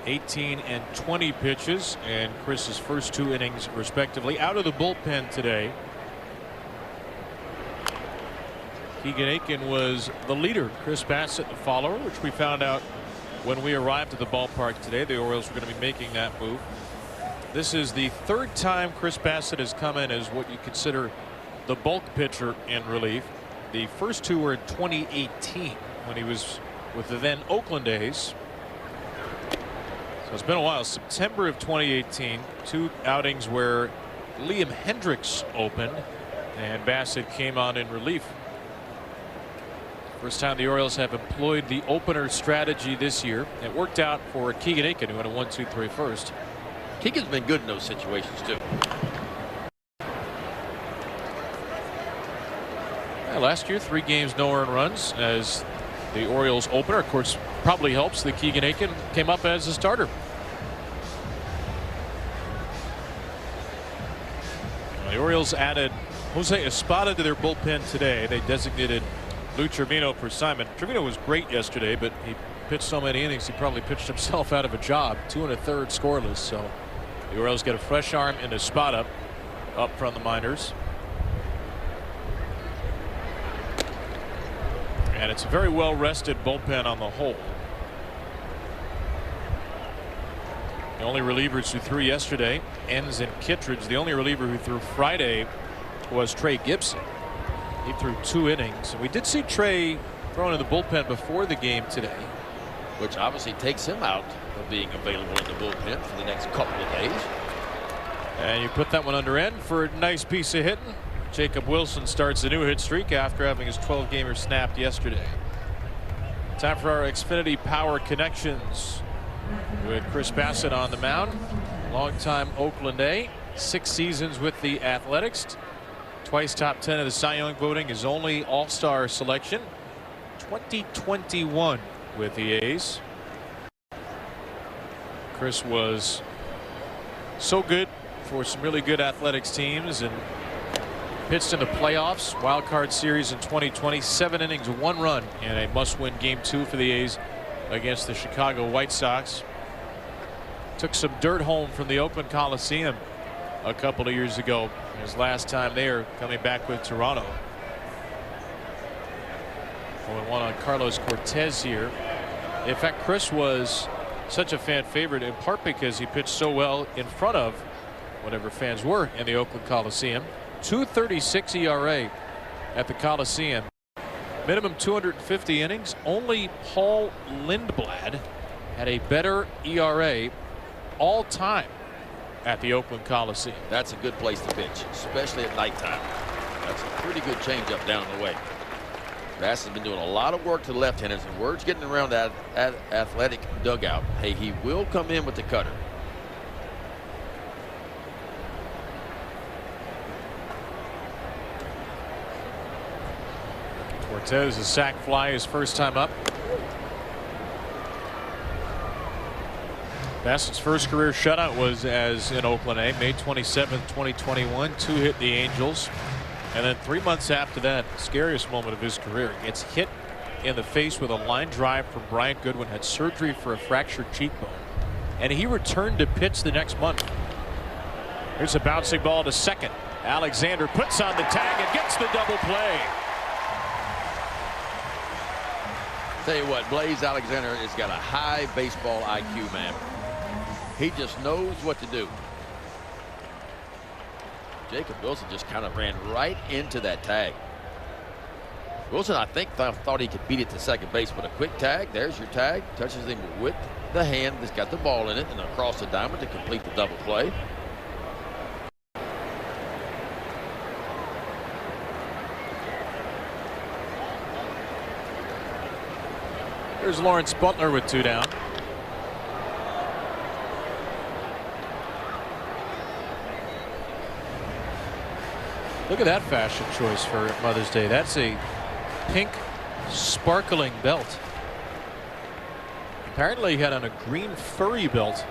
18 and 20 pitches, and Chris's first 2 innings respectively. Out of the bullpen today, Keegan Aiken was the leader. Chris Bassett the follower, which we found out when we arrived at the ballpark today. The Orioles were going to be making that move. This is the 3rd time Chris Bassett has come in as what you consider the bulk pitcher in relief. The first 2 were in 2018 when he was with the then Oakland A's. So it's been a while. September of 2018, 2 outings where Liam Hendricks opened and Bassett came on in relief. First time the Orioles have employed the opener strategy this year. It worked out for Keegan Aiken, who had a 1-2-3 first. Keegan's been good in those situations too. Last year, 3 games, no earned runs as the Orioles opener. Of course, probably helps that Keegan Aiken came up as a starter. The Orioles added Jose Espada to their bullpen today. They designated Lou Trevino for assignment. Trevino was great yesterday, but he pitched so many innings he probably pitched himself out of a job. 2 1/3 scoreless. So the Orioles get a fresh arm in Espada up from the minors. And it's a very well rested bullpen on the whole. The only relievers who threw yesterday, Enns and Kittredge. The only reliever who threw Friday was Trey Gibson. He threw 2 innings. We did see Trey thrown in the bullpen before the game today, which obviously takes him out of being available in the bullpen for the next couple of days. And you put that one under end for a nice piece of hitting. Jacob Wilson starts a new hit streak after having his 12-gamer snapped yesterday. Time for our Xfinity Power Connections with Chris Bassett on the mound. Longtime Oakland A. 6 seasons with the Athletics. Twice top 10 of the Cy Young voting. His only All-Star selection. 2021 with the A's. Chris was so good for some really good Athletics teams and pitched in the playoffs, wild card series in 2020. 7 innings, 1 run in a must-win Game 2 for the A's against the Chicago White Sox. Took some dirt home from the Oakland Coliseum a couple of years ago. His last time there, coming back with Toronto. 0-1 on Carlos Cortez here. In fact, Chris was such a fan favorite in part because he pitched so well in front of whatever fans were in the Oakland Coliseum. 2.36 ERA at the Coliseum. Minimum 250 innings. Only Paul Lindblad had a better ERA all time at the Oakland Coliseum. That's a good place to pitch, especially at nighttime. That's a pretty good changeup down the way. Bass has been doing a lot of work to the left-handers, and word's getting around that Athletic dugout. Hey, he will come in with the cutter. Cortez, a sac fly, his first time up. Bassett's first career shutout was as in Oakland A, May 27th, 2021. 2 hit the Angels. And then 3 months after that, scariest moment of his career, gets hit in the face with a line drive from Bryant Goodwin, had surgery for a fractured cheekbone, and he returned to pitch the next month. Here's a bouncing ball to second. Alexander puts on the tag and gets the double play. Tell you what, Blaze Alexander has got a high baseball IQ, man. He just knows what to do. Jacob Wilson just kind of ran right into that tag. Wilson, I think, thought he could beat it to second base with a quick tag. There's your tag. Touches him with the hand that's got the ball in it and across the diamond to complete the double play. There's Lawrence Butler with 2 down. Look at that fashion choice for Mother's Day. That's a pink sparkling belt. Apparently he had on a green furry belt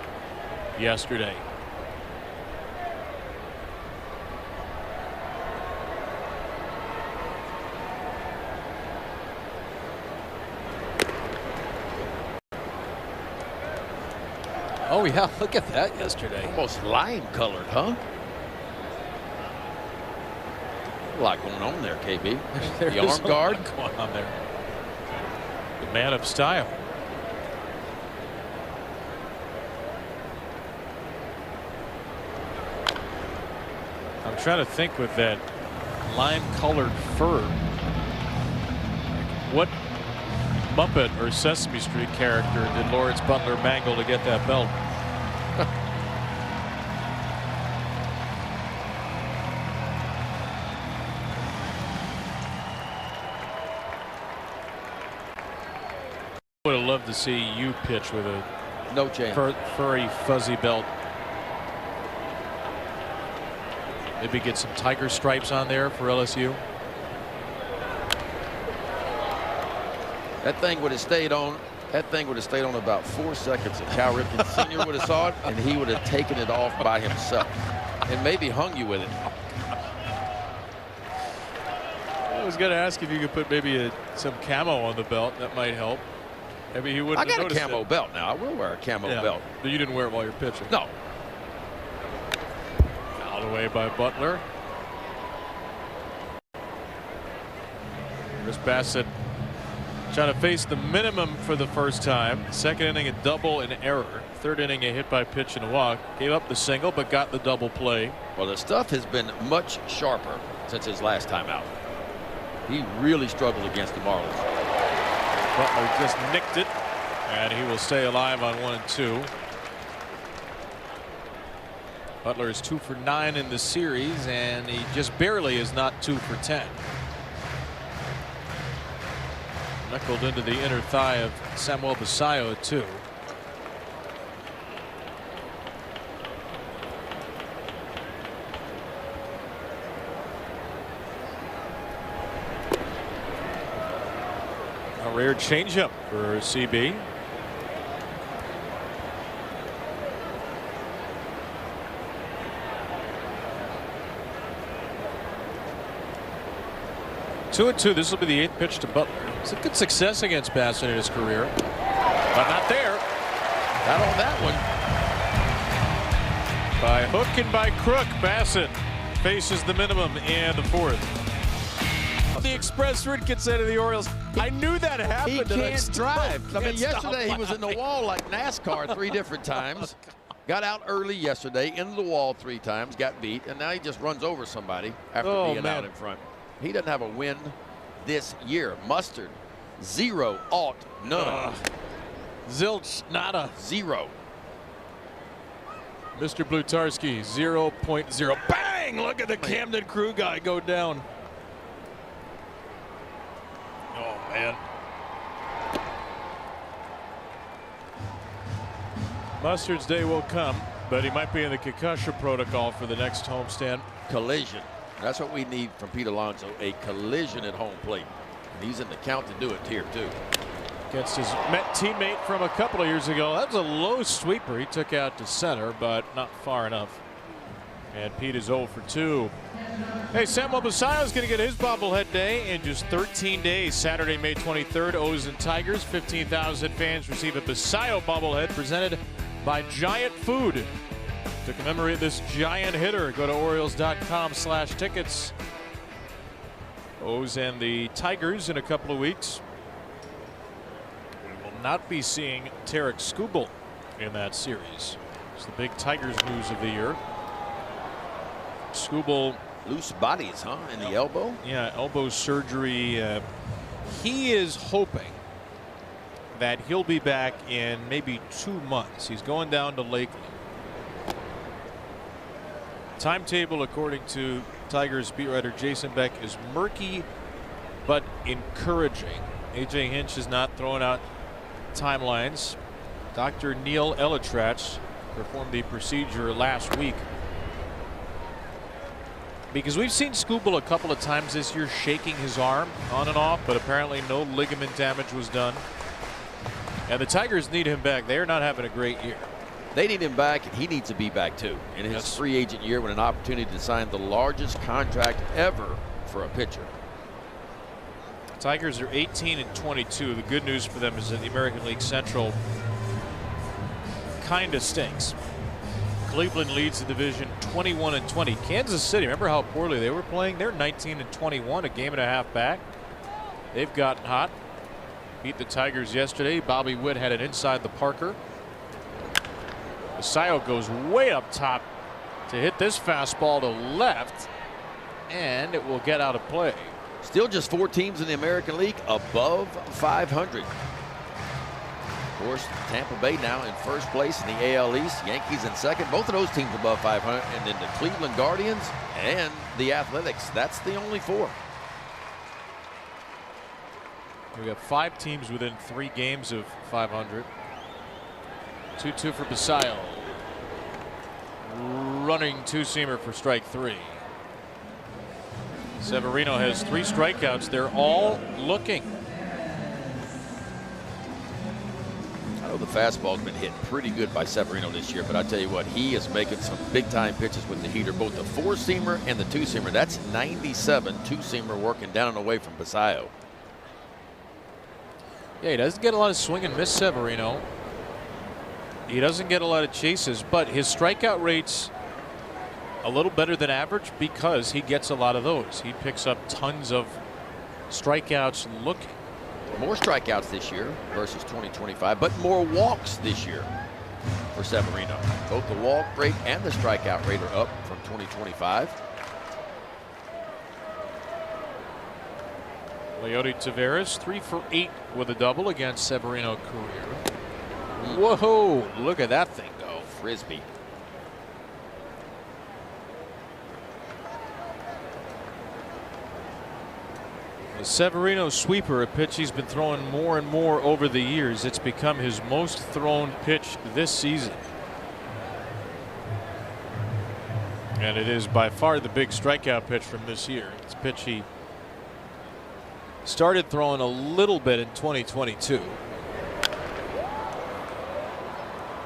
yesterday. Oh yeah, look at that yesterday. Almost lime colored, huh? A lot going on there, KB. The arm guard going on there. The man of style. I'm trying to think with that lime-colored fur, what Muppet or Sesame Street character did Lawrence Butler mangle to get that belt? Would have loved to see you pitch with a no chance. Furry fuzzy belt. Maybe get some tiger stripes on there for LSU. That thing would have stayed on. That thing would have stayed on about 4 seconds. If Cal Ripken Sr. would have saw it, and he would have taken it off by himself and maybe hung you with it. I was going to ask if you could put maybe some camo on the belt. That might help. Maybe he wouldn't. I got a camo belt now. I will wear a camo belt. But you didn't wear it while you're pitching. No. Fouled away by Butler. Chris Bassett trying to face the minimum for the first time. Second inning, a double, an error. Third inning, a hit by pitch and a walk. Gave up the single, but got the double play. Well, the stuff has been much sharper since his last time out. He really struggled against the Marlins. Butler just nicked it, and he will stay alive on 1 and 2. Butler is 2 for 9 in the series, and he just barely is not 2 for 10. Knuckled into the inner thigh of Samuel Basayo at 2. A rare changeup for CB. Two and two. This will be the 8th pitch to Butler. It's a good success against Bassett in his career, but not there. Not on that one. By hook and by crook, Bassett faces the minimum in the 4th. The express route gets out of the Orioles. I knew that happened. He can't drive. I mean, Can't yesterday stop he was in the wall like NASCAR 3 different times. Got out early yesterday, into the wall 3 times, got beat, and now he just runs over somebody after being out in front. He doesn't have a win this year. Mustard, 0, ought, none. Zilch, nada. 0. Mr. Blutarski, 0.0. Bang! Look at the Camden Crew guy go down. Oh, man. Mustard's day will come, but he might be in the concussion protocol for the next homestand. Collision. That's what we need from Pete Alonso, a collision at home plate. And he's in the count to do it here, too. Against his Met teammate from a couple of years ago. That was a low sweeper he took out to center, but not far enough. And Pete is 0 for 2. Hey, Samuel Basallo is going to get his bobblehead day in just 13 days. Saturday, May 23rd, O's and Tigers. 15,000 fans receive a Basallo bobblehead presented by Giant Food. To commemorate this giant hitter, go to Orioles.com/tickets. O's and the Tigers in a couple of weeks. We will not be seeing Tarek Skubal in that series. It's the big Tigers news of the year. Skubal, Loose bodies, huh, in the elbow? yeah, elbow surgery. He is hoping that he'll be back in maybe 2 months. He's going down to Lakeland. Timetable, according to Tigers beat writer Jason Beck, is murky but encouraging. AJ Hinch is not throwing out timelines. Dr. Neil Elatrach performed the procedure last week. Because we've seen Skubal a couple of times this year shaking his arm on and off, but apparently no ligament damage was done. And the Tigers need him back. They're not having a great year. They need him back, and he needs to be back too in his free agent year, with an opportunity to sign the largest contract ever for a pitcher. Tigers are 18 and 22. The good news for them is that the American League Central kind of stinks. Cleveland leads the division 21 and 20. Kansas City, remember how poorly they were playing? They're 19 and 21, a game and a half back. They've gotten hot. Beat the Tigers yesterday. Bobby Witt had it inside the Parker. Basallo goes way up top to hit this fastball to left, and it will get out of play. Still just 4 teams in the American League above 500. Of course, Tampa Bay now in first place in the AL East. Yankees in second. Both of those teams above 500. And then the Cleveland Guardians and the Athletics. That's the only 4. We got 5 teams within 3 games of 500. 2-2 for Basallo. Running 2-seamer for strike 3. Severino has 3 strikeouts. They're all looking. I know the fastball's been hit pretty good by Severino this year, but I tell you what, he is making some big-time pitches with the heater, both the 4-seamer and the 2-seamer. That's 97 2-seamer working down and away from Basallo. Yeah, he doesn't get a lot of swing and miss, Severino. He doesn't get a lot of chases, but his strikeout rate's a little better than average because he gets a lot of those. He picks up tons of strikeouts looking. More strikeouts this year versus 2025, but more walks this year for Severino. Both the walk rate and the strikeout rate are up from 2025. Leody Taveras 3 for 8 with a double against Severino career. Whoa, look at that thing go. Frisbee. The Severino sweeper, a pitch he's been throwing more and more over the years. It's become his most thrown pitch this season. And it is by far the big strikeout pitch from this year. It's a pitch he Started throwing a little bit in 2022.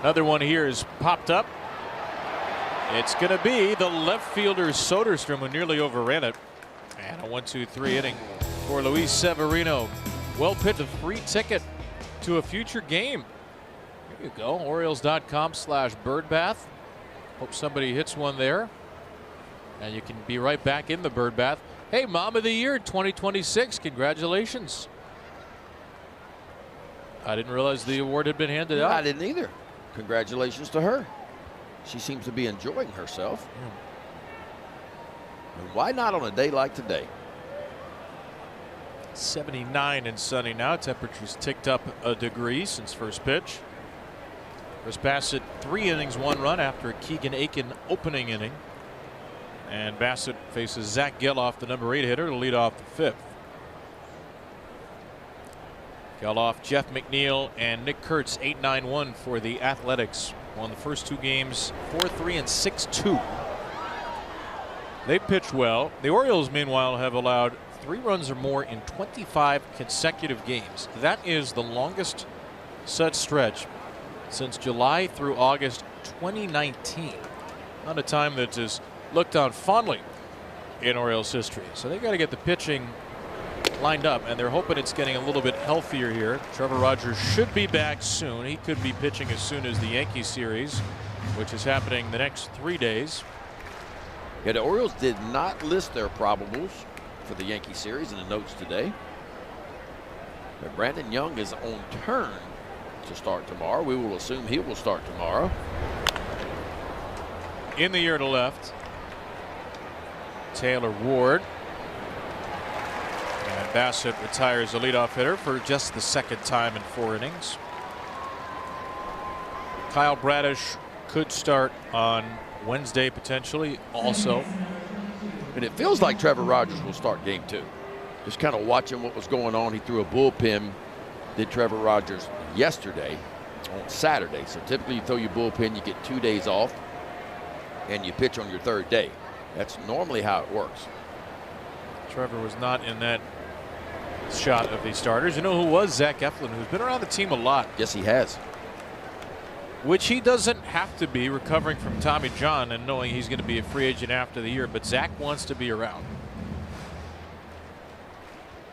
Another one here is popped up. It's going to be the left fielder Soderstrom, who nearly overran it. And a 1-2-3 inning for Luis Severino. Well pitched, a free ticket to a future game. There you go. Orioles.com/birdbath. Hope somebody hits one there. And you can be right back in the bird bath. Hey, Mom of the Year 2026. Congratulations. I didn't realize the award had been handed out. I didn't either. Congratulations to her. She seems to be enjoying herself. And why not on a day like today? 79 and sunny now. Temperatures ticked up a degree since first pitch. Chris Bassett, 3 innings, 1 run after a Keegan Aiken opening inning. And Bassett faces Zach Geloff, the number 8 hitter, to lead off the 5th. Geloff, Jeff McNeil, and Nick Kurtz, 8-9-1 for the Athletics. Won the first 2 games 4-3 and 6-2. They pitched well. The Orioles, meanwhile, have allowed 3 runs or more in 25 consecutive games. That is the longest such stretch since July through August 2019. Not a time that is looked on fondly in Orioles history. So they got to get the pitching lined up, and they're hoping it's getting a little bit healthier here. Trevor Rogers should be back soon. He could be pitching as soon as the Yankee series, which is happening the next 3 days. Yeah, the Orioles did not list their probables for the Yankee series in the notes today. But Brandon Young is on turn to start tomorrow. We will assume he will start tomorrow. In the air to left, Taylor Ward. And Bassett retires the leadoff hitter for just the 2nd time in 4 innings. Kyle Bradish could start on Wednesday potentially also. And it feels like Trevor Rogers will start game 2. Just kind of watching what was going on. He threw a bullpen, did Trevor Rogers yesterday on Saturday. So typically you throw your bullpen, you get 2 days off, and you pitch on your 3rd day. That's normally how it works. Trevor was not in that shot of the starters. You know who was? Zach Eflin, who's been around the team a lot. Yes, he has. Which he doesn't have to be, recovering from Tommy John and knowing he's going to be a free agent after the year. But Zach wants to be around.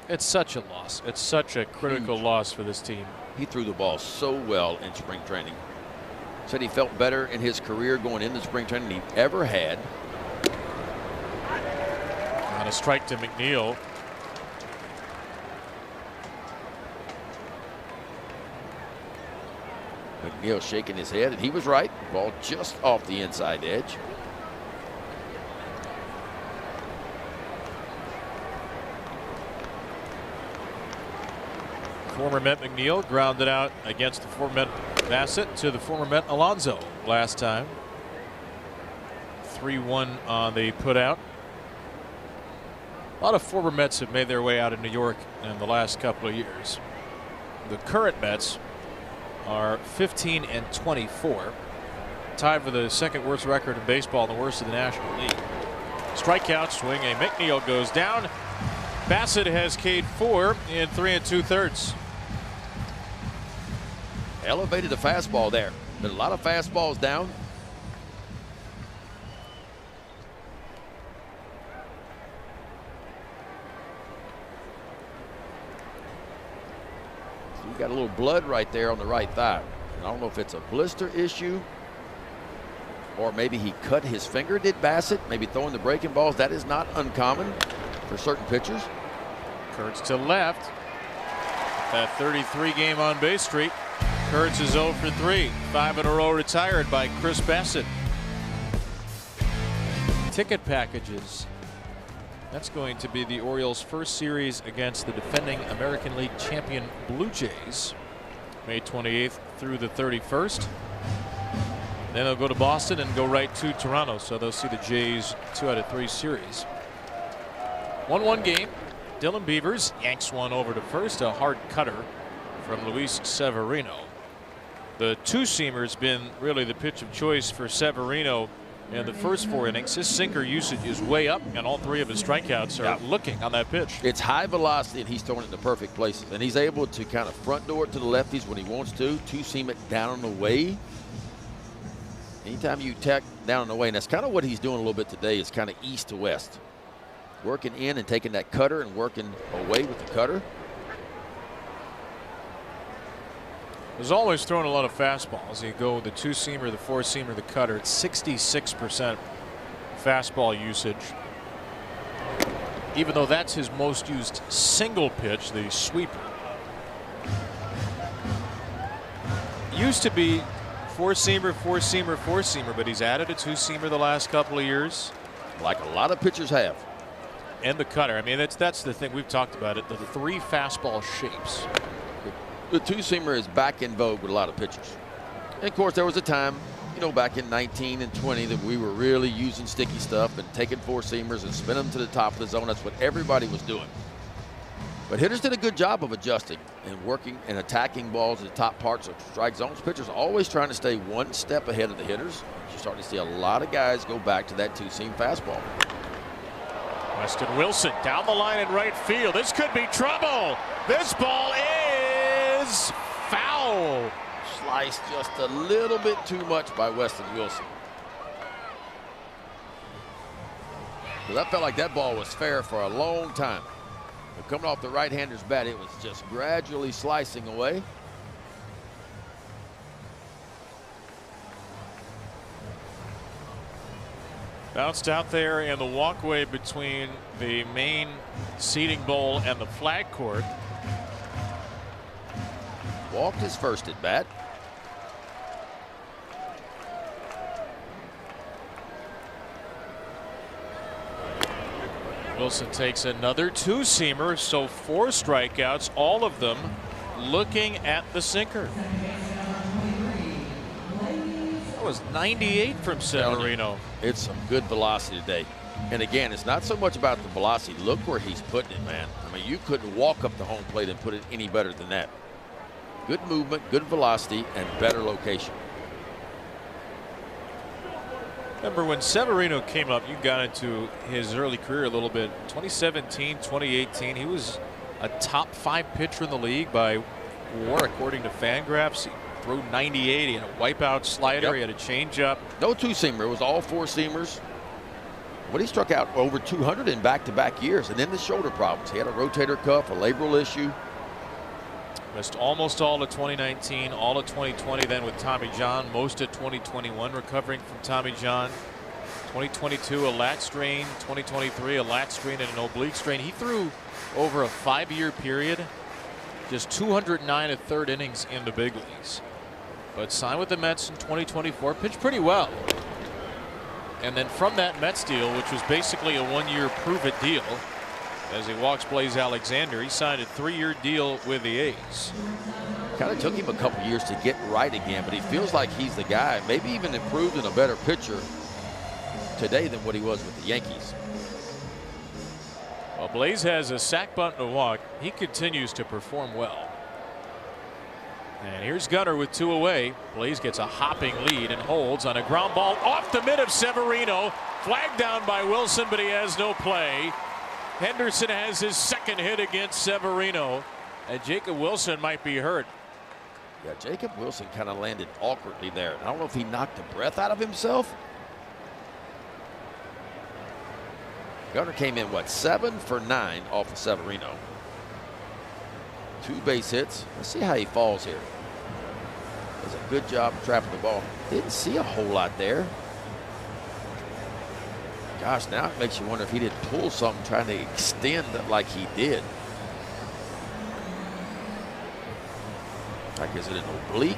It's such a loss. It's such a critical loss for this team. He threw the ball so well in spring training. Said he felt better in his career going into spring training than he ever had. On a strike to McNeil. McNeil shaking his head, and he was right. Ball just off the inside edge. Former Met McNeil grounded out against the former Met Bassett to the former Met Alonso last time. 3-1 on the putout. A lot of former Mets have made their way out of New York in the last couple of years. The current Mets are 15 and 24, tied for the 2nd worst record in baseball and the worst in the National League. Strikeout swing, and McNeil goes down. Bassett has K'd 4 in 3 2/3. Elevated the fastball there. Been a lot of fastballs down. So you got a little blood right there on the right thigh. And I don't know if it's a blister issue or maybe he cut his finger, did Bassett, maybe throwing the breaking balls. That is not uncommon for certain pitchers. Kurtz to left. That 33 game on base streak. Kurtz is 0 for 3. 5 in a row retired by Chris Bassett. Ticket packages. That's going to be the Orioles' first series against the defending American League champion Blue Jays. May 28th through the 31st. Then they'll go to Boston and go right to Toronto. So they'll see the Jays 2 out of 3 series. 1-1 game. Dylan Beavers yanks one over to first. A hard cutter from Luis Severino. The two-seamer's been really the pitch of choice for Severino in the first 4 innings. His sinker usage is way up, and all 3 of his strikeouts are looking on that pitch. It's high velocity, and he's throwing it in the perfect places. And he's able to kind of front door it to the lefties when he wants to two-seam it down and away. Anytime you tack down and away, and that's kind of what he's doing a little bit today, is kind of east to west. Working in and taking that cutter and working away with the cutter. He's always throwing a lot of fastballs. You go with the 2-seamer, the 4-seamer, the cutter. It's 66% fastball usage. Even though that's his most used single pitch, the sweeper. Used to be 4-seamer, 4-seamer, 4-seamer, but he's added a 2-seamer the last couple of years. Like a lot of pitchers have. And the cutter. I mean, that's the thing we've talked about it. The 3 fastball shapes. The 2-seamer is back in vogue with a lot of pitchers. And of course, there was a time, you know, back in 19 and 20 that we were really using sticky stuff and taking 4-seamers and spinning them to the top of the zone. That's what everybody was doing. But hitters did a good job of adjusting and working and attacking balls at the top parts of strike zones. Pitchers always trying to stay 1 step ahead of the hitters. You're starting to see a lot of guys go back to that 2-seam fastball. Weston Wilson down the line in right field. This could be trouble. This ball is foul. Sliced just a little bit too much by Weston Wilson. But that felt like that ball was fair for a long time. But coming off the right-hander's bat, it was just gradually slicing away. Bounced out there in the walkway between the main seating bowl and the flag court. Walked his first at bat. Wilson takes another 2-seamer, so 4 strikeouts, all of them looking at the sinker. That was 98 from Severino. It's some good velocity today. And again, it's not so much about the velocity. Look where he's putting it, man. I mean, you couldn't walk up the home plate and put it any better than that. Good movement, good velocity, and better location. Remember when Severino came up, you got into his early career a little bit. 2017, 2018, he was a top 5 pitcher in the league by WAR according to Fangraphs. He threw 98. He had a wipeout slider. He had a changeup. No 2-seamer. It was all 4-seamers. But he struck out over 200 in back-to-back years. And then the shoulder problems. He had a rotator cuff, a labral issue. Missed almost all of 2019, all of 2020, then with Tommy John, most of 2021 recovering from Tommy John. 2022, a lat strain. 2023, a lat strain and an oblique strain. He threw over a 5-year period just 209 1/3 innings in the big leagues. But signed with the Mets in 2024, pitched pretty well. And then from that Mets deal, which was basically a 1-year prove-it deal, as he walks Blaze Alexander, he signed a 3-year deal with the A's. Kind of took him a couple years to get right again, but he feels like he's the guy, maybe even improved and a better pitcher today than what he was with the Yankees. Well, Blaze has a sac bunt and a walk. He continues to perform well. And here's Gunnar with 2 away. Blaze gets a hopping lead and holds on a ground ball off the mid of Severino. Flagged down by Wilson, but he has no play. Henderson has his 2nd hit against Severino, and Jacob Wilson might be hurt. Yeah, Jacob Wilson kind of landed awkwardly there. I don't know if he knocked the breath out of himself. Gunnar came in, what, 7 for 9 off of Severino. 2 base hits. Let's see how he falls here. Does a good job trapping the ball. Didn't see a whole lot there. Gosh, now it makes you wonder if he didn't pull something trying to extend like he did. Like, is it an oblique?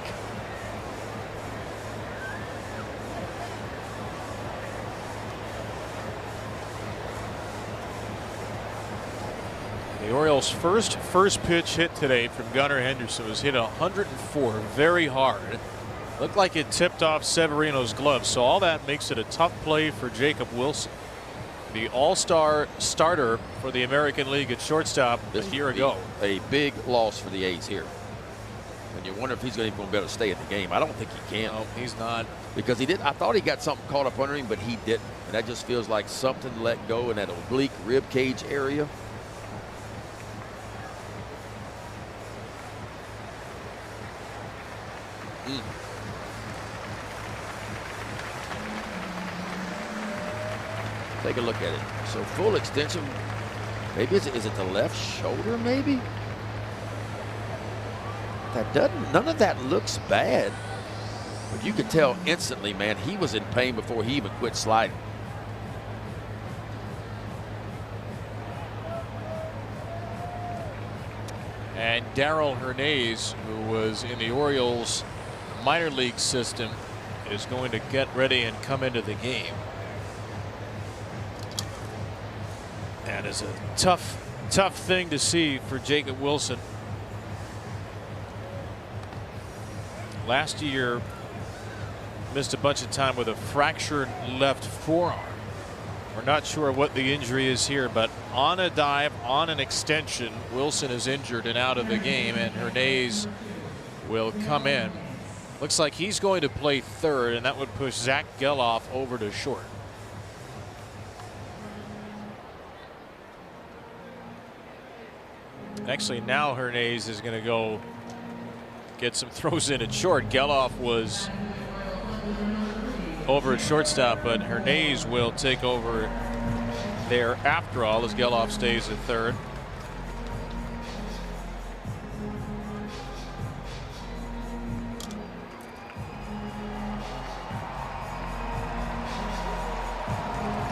The Orioles' first pitch hit today from Gunnar Henderson was hit 104 very hard. Looked like it tipped off Severino's glove, so all that makes it a tough play for Jacob Wilson, the all-star starter for the American League at shortstop a year ago. A big loss for the A's here. And you wonder if he's going to be able to stay in the game. I don't think he can. No, he's not. Because he did. I thought he got something caught up under him, but he didn't. And that just feels like something let go in that oblique rib cage area. Take a look at it. So full extension. Maybe is it the left shoulder? Maybe. That doesn't. None of that looks bad. But you could tell instantly, man, he was in pain before he even quit sliding. And Darrell Hernandez, who was in the Orioles minor league system, is going to get ready and come into the game. That is a tough thing to see for Jacob Wilson. Last year, missed a bunch of time with a fractured left forearm. We're not sure what the injury is here, but on a dive, on an extension, Wilson is injured and out of the game, and Hernandez will come in. Looks like he's going to play third, and that would push Zach Geloff over to short. Actually, now Hernandez is going to go get some throws in at short. Geloff was over at shortstop, but Hernandez will take over there after all, as Geloff stays at third.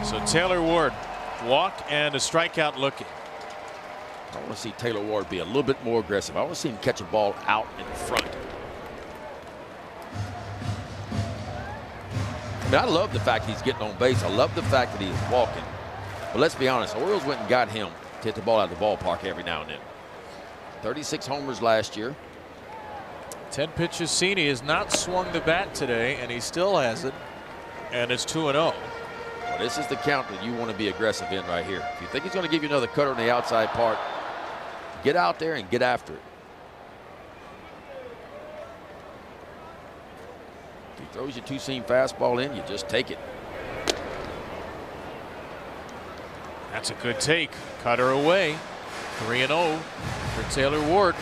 So Taylor Ward walked and a strikeout looking. I want to see Taylor Ward be a little bit more aggressive. I want to see him catch a ball out in front. I mean, I love the fact he's getting on base. I love the fact that he's walking. But let's be honest, the Orioles went and got him to hit the ball out of the ballpark every now and then. 36 homers last year. 10 pitches seen. He has not swung the bat today, and he still has it. And it's 2-0. Well, this is the count that you want to be aggressive in right here. If you think he's going to give you another cutter on the outside part, get out there and get after it. If he throws you two-seam fastball in, you just take it. That's a good take. Cutter away. 3-0 for Taylor Ward.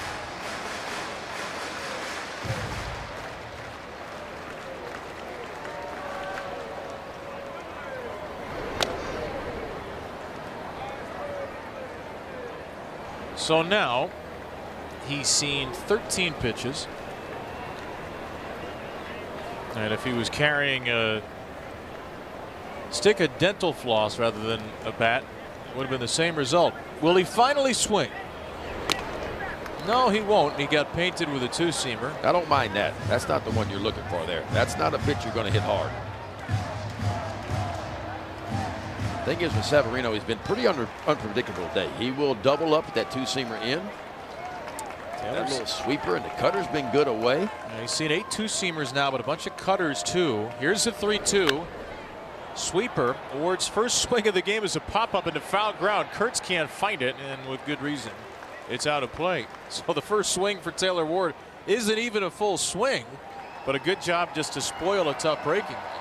So now he's seen 13 pitches. And if he was carrying a stick of dental floss rather than a bat, it would have been the same result. Will he finally swing? No, he won't. He got painted with a two-seamer. I don't mind that. That's not the one you're looking for there. That's not a pitch you're going to hit hard. Thing is with Severino, he's been pretty unpredictable today. He will double up that two-seamer in. That little sweeper, and the cutter's been good away. Yeah, he's seen 8 two-seamers now, but a bunch of cutters too. Here's the 3-2. Sweeper. Ward's first swing of the game is a pop-up into foul ground. Kurtz can't find it, and with good reason. It's out of play. So the first swing for Taylor Ward isn't even a full swing, but a good job just to spoil a tough breaking ball.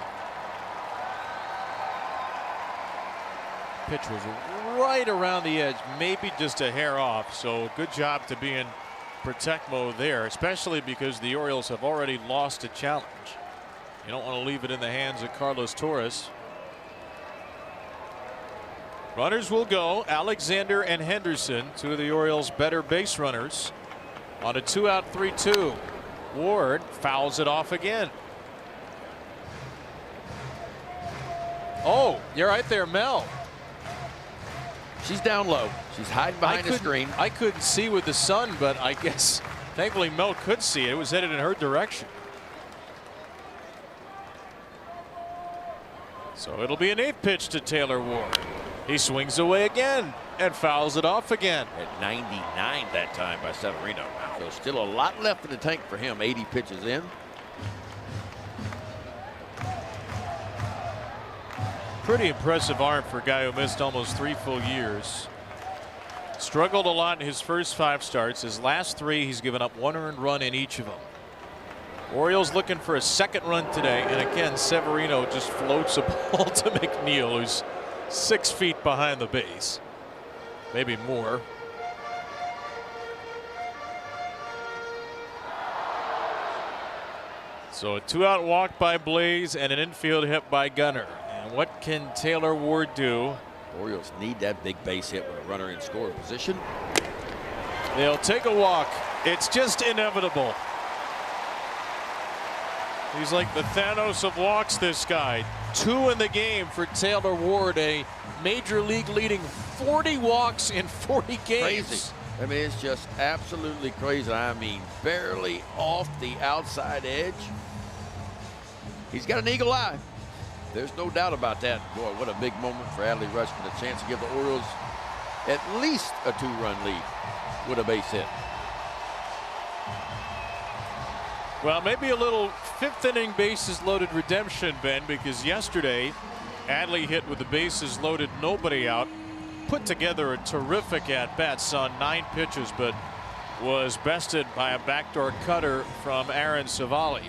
Pitch was right around the edge, maybe just a hair off. So good job to be in protect mode there, especially because the Orioles have already lost a challenge. You don't want to leave it in the hands of Carlos Torres. Runners will go. Alexander and Henderson, two of the Orioles' better base runners, on a 2-out 3-2. Ward fouls it off again. Oh, you're right there, Mel. She's down low. She's hiding behind the screen. I couldn't see with the sun, but I guess thankfully Mel could see it. It was headed in her direction. So it'll be an 8th pitch to Taylor Ward. He swings away again and fouls it off again. At 99 that time by Severino. So still a lot left in the tank for him. 80 pitches in. Pretty impressive arm for a guy who missed almost 3 full years. Struggled a lot in his first 5 starts. His last 3, he's given up 1 earned run in each of them. Orioles looking for a second run today, and again Severino just floats a ball to McNeil, who's 6 feet behind the base, maybe more. So a 2-out walk by Blaze and an infield hit by Gunnar. And what can Taylor Ward do? Orioles need that big base hit with a runner in scoring position. They'll take a walk. It's just inevitable. He's like the Thanos of walks, this guy. 2 in the game for Taylor Ward, a major league leading 40 walks in 40 games. Crazy. I mean, it's just absolutely crazy. I mean, barely off the outside edge. He's got an eagle eye. There's no doubt about that. Boy, what a big moment for Adley Rutschman. A chance to give the Orioles at least a 2-run lead with a base hit. Well, maybe a little 5th inning bases loaded redemption, Ben, because yesterday Adley hit with the bases loaded, nobody out. Put together a terrific at-bat, saw 9 pitches, but was bested by a backdoor cutter from Aaron Savali.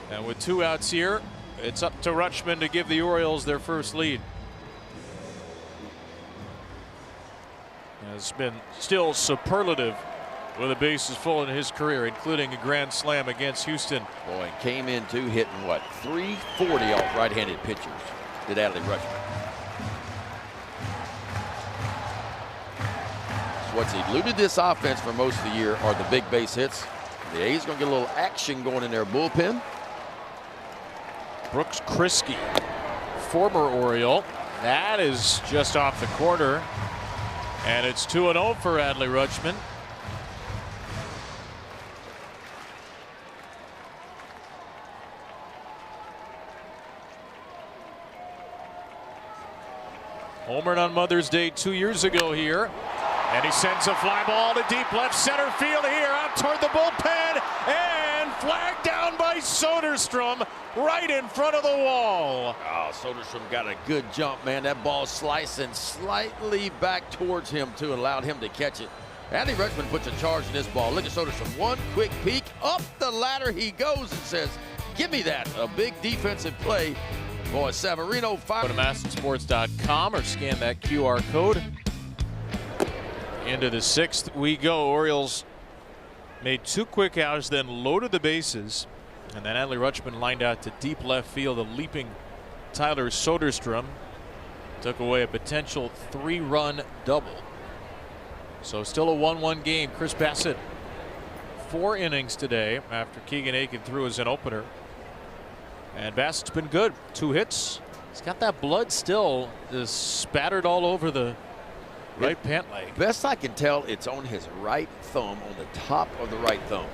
And with 2 outs here, it's up to Rutschman to give the Orioles their first lead. It's been still superlative with the bases full in his career, including a grand slam against Houston. Boy, and came in too, hitting what, 340 off right-handed pitchers, did Adley Rutschman. What's eluded this offense for most of the year are the big base hits. The A's going to get a little action going in their bullpen. Brooks Kriske, former Oriole. That is just off the corner. And it's 2-0 for Adley Rutschman. Homered on Mother's Day 2 years ago here. And he sends a fly ball to deep left center field here, out toward the bullpen, and flagged down by Soderstrom right in front of the wall. Oh, Soderstrom got a good jump, man. That ball slicing slightly back towards him too, allowed him to catch it. Adley Rutschman puts a charge in this ball. Look at Soderstrom, one quick peek, up the ladder he goes and says, give me that. A big defensive play. Boy, Severino fired. Go to mastonsports.com or scan that QR code. Into the 6th we go. Orioles made 2 quick outs, then loaded the bases, and then Adley Rutschman lined out to deep left field. A leaping Tyler Soderstrom took away a potential 3-run double. So still a 1-1 game. Chris Bassett 4 innings today after Keegan Aiken threw as an opener, and Bassett's been good. 2 hits. He's got that blood still just spattered all over the right pant leg. Best I can tell, it's on his right thumb, on the top of the right thumb.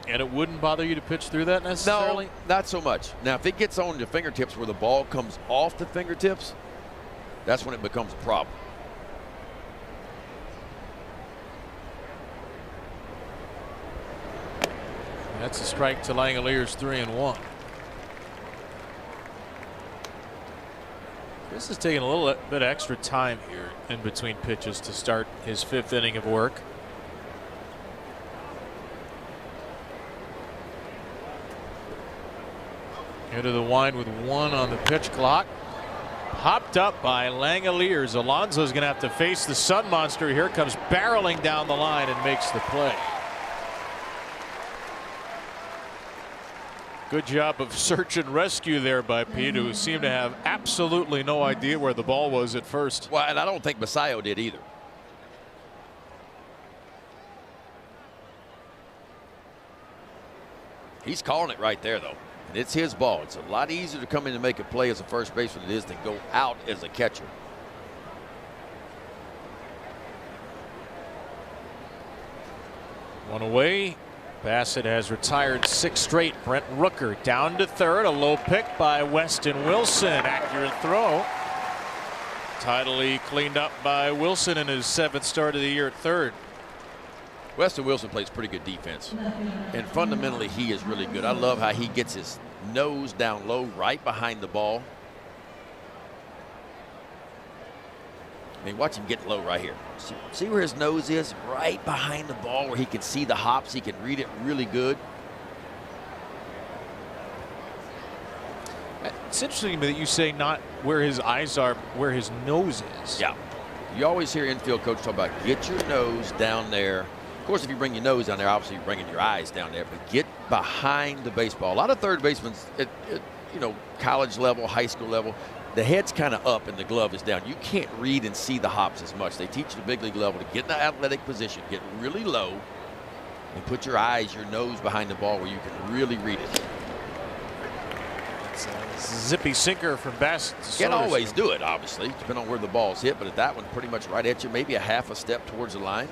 And it wouldn't bother you to pitch through that necessarily? No, not so much. Now, if it gets on the fingertips where the ball comes off the fingertips, that's when it becomes a problem. That's a strike to Langeliers, 3-1. This is taking a little bit extra time here in between pitches to start his 5th inning of work. Into the wind with 1 on the pitch clock. Popped up by Langeliers. Alonso's going to have to face the Sun Monster. Here comes barreling down the line and makes the play. Good job of search and rescue there by Pete, who seemed to have absolutely no idea where the ball was at first. Well, and I don't think Basayo did either. He's calling it right there, though. And it's his ball. It's a lot easier to come in and make a play as a first baseman than it is to go out as a catcher. One away. Bassett has retired 6 straight. Brent Rooker down to third. A low pick by Weston Wilson. Accurate throw. Tidily cleaned up by Wilson in his 7th start of the year at third. Weston Wilson plays pretty good defense. And fundamentally, he is really good. I love how he gets his nose down low right behind the ball. I mean, watch him get low right here. See where his nose is? Right behind the ball where he can see the hops. He can read it really good. It's interesting that you say not where his eyes are, where his nose is. Yeah. You always hear infield coach talk about get your nose down there. Of course, if you bring your nose down there, obviously you're bringing your eyes down there, but get behind the baseball. A lot of third basemen at you know, college level, high school level, the head's kind of up and the glove is down. You can't read and see the hops as much. They teach you the big league level to get in the athletic position, get really low, and put your eyes, your nose behind the ball where you can really read it. It's a zippy sinker from Bassett. Can't always do it, obviously, depending on where the ball's hit, but at that one, pretty much right at you, maybe a half a step towards the line.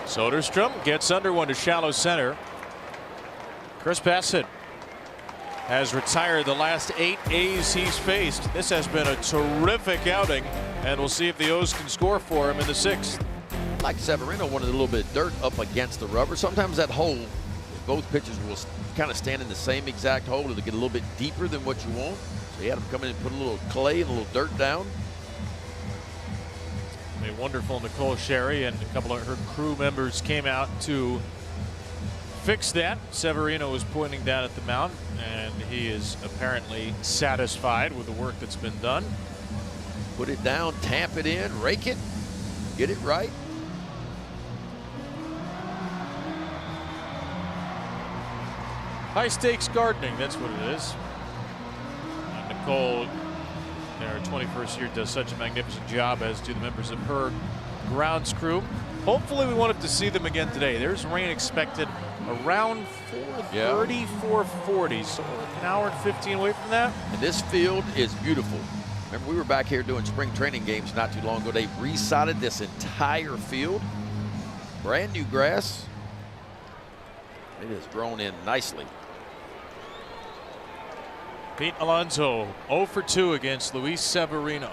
Soderstrom gets under one to shallow center. Chris Bassett has retired the last 8 A's he's faced. This has been a terrific outing, and we'll see if the O's can score for him in the 6th. Like Severino wanted a little bit of dirt up against the rubber. Sometimes that hole, both pitchers will kind of stand in the same exact hole. It'll get a little bit deeper than what you want. So he had him come in and put a little clay and a little dirt down. A wonderful Nicole Sherry and a couple of her crew members came out to fix that. Severino was pointing down at the mound, and he is apparently satisfied with the work that's been done. Put it down, tamp it in, rake it, get it right. High stakes gardening, that's what it is. And Nicole, in her 21st year, does such a magnificent job, as do the members of her grounds crew. Hopefully we wanted to see them again today. There's rain expected around 4:30, 4:40, so an hour and 15 away from that. And this field is beautiful. Remember, we were back here doing spring training games not too long ago. They resodded this entire field. Brand new grass. It has grown in nicely. Pete Alonso 0 for 2 against Luis Severino.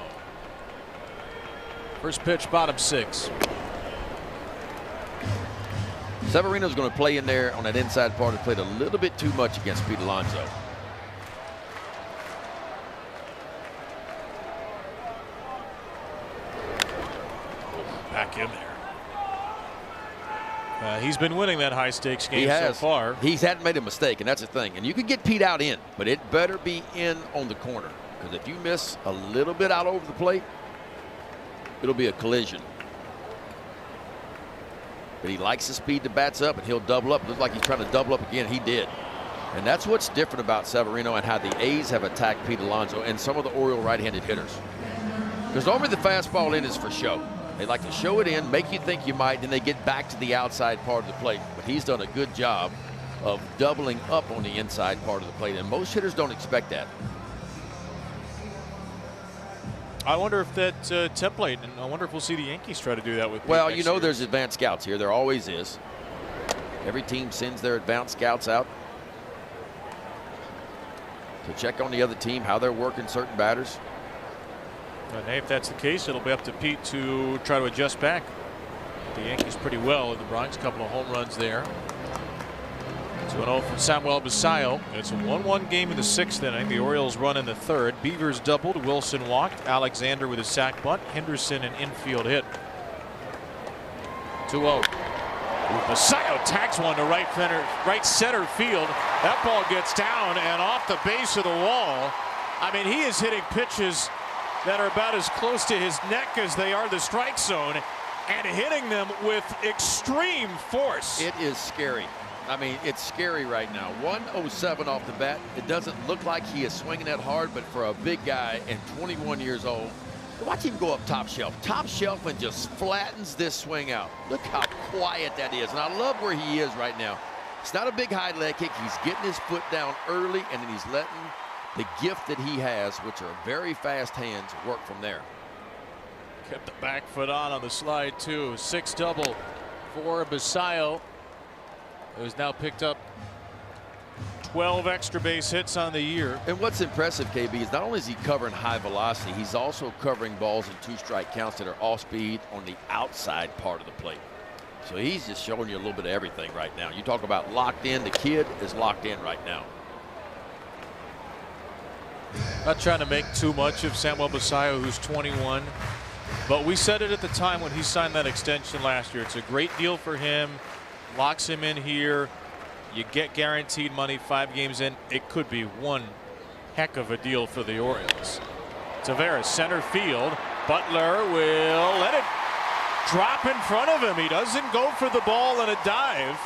First pitch, bottom 6. Severino's going to play in there on that inside part. He played a little bit too much against Pete Alonso. Back in there. He's been winning that high stakes game so far. He hadn't made a mistake, and that's the thing. And you could get Pete out in, but it better be in on the corner, because if you miss a little bit out over the plate, it'll be a collision. But he likes the speed the bat's up, and he'll double up. Looks like he's trying to double up again. He did. And that's what's different about Severino and how the A's have attacked Pete Alonso and some of the Oriole right-handed hitters. Because normally the fastball in is for show. They like to show it in, make you think you might, then they get back to the outside part of the plate. But he's done a good job of doubling up on the inside part of the plate, and most hitters don't expect that. I wonder if that template, and I wonder if we'll see the Yankees try to do that with Pete. Well, you know, year. there's advanced scouts here. There always is. Every team sends their advanced scouts out to check on the other team, how they're working certain batters. And if that's the case, it'll be up to Pete to try to adjust back. The Yankees pretty well in the Bronx. A couple of home runs there. 2-0 from Samuel Basallo. It's a 1-1 game in the 6th inning. The Orioles run in the 3rd. Beavers doubled. Wilson walked. Alexander with a sac bunt. Henderson an infield hit. 2-0. Basallo tags one to right center field. That ball gets down and off the base of the wall. I mean, he is hitting pitches that are about as close to his neck as they are the strike zone, and hitting them with extreme force. It is scary. I mean, it's scary right now. 107 off the bat. It doesn't look like he is swinging that hard, but for a big guy and 21 years old, watch him go up top shelf. Top shelf and just flattens this swing out. Look how quiet that is. And I love where he is right now. It's not a big high leg kick. He's getting his foot down early, and then he's letting the gift that he has, which are very fast hands, work from there. Kept the back foot on the slide too. 6 double for Basallo, who's now picked up 12 extra base hits on the year. And what's impressive, KB, is not only is he covering high velocity, he's also covering balls in 2-strike counts that are off speed on the outside part of the plate. So he's just showing you a little bit of everything right now. You talk about locked in, the kid is locked in right now. Not trying to make too much of Samuel Basallo, who's 21. But we said it at the time when he signed that extension last year. It's a great deal for him. Locks him in here. You get guaranteed money 5 games in. It could be one heck of a deal for the Orioles. Taveras, center field. Butler will let it drop in front of him. He doesn't go for the ball in a dive.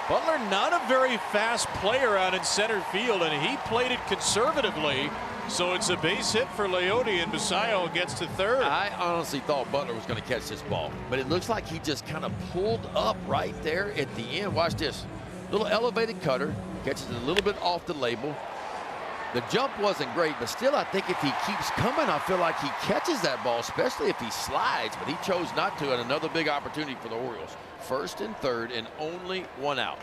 Butler not a very fast player out in center field, and he played it conservatively. So it's a base hit for Leote, and Basallo gets to third. I honestly thought Butler was going to catch this ball, but it looks like he just kind of pulled up right there at the end. Watch this. Little elevated cutter, catches it a little bit off the label. The jump wasn't great, but still I think if he keeps coming, I feel like he catches that ball, especially if he slides, but he chose not to, and another big opportunity for the Orioles. First and third, and only 1 out.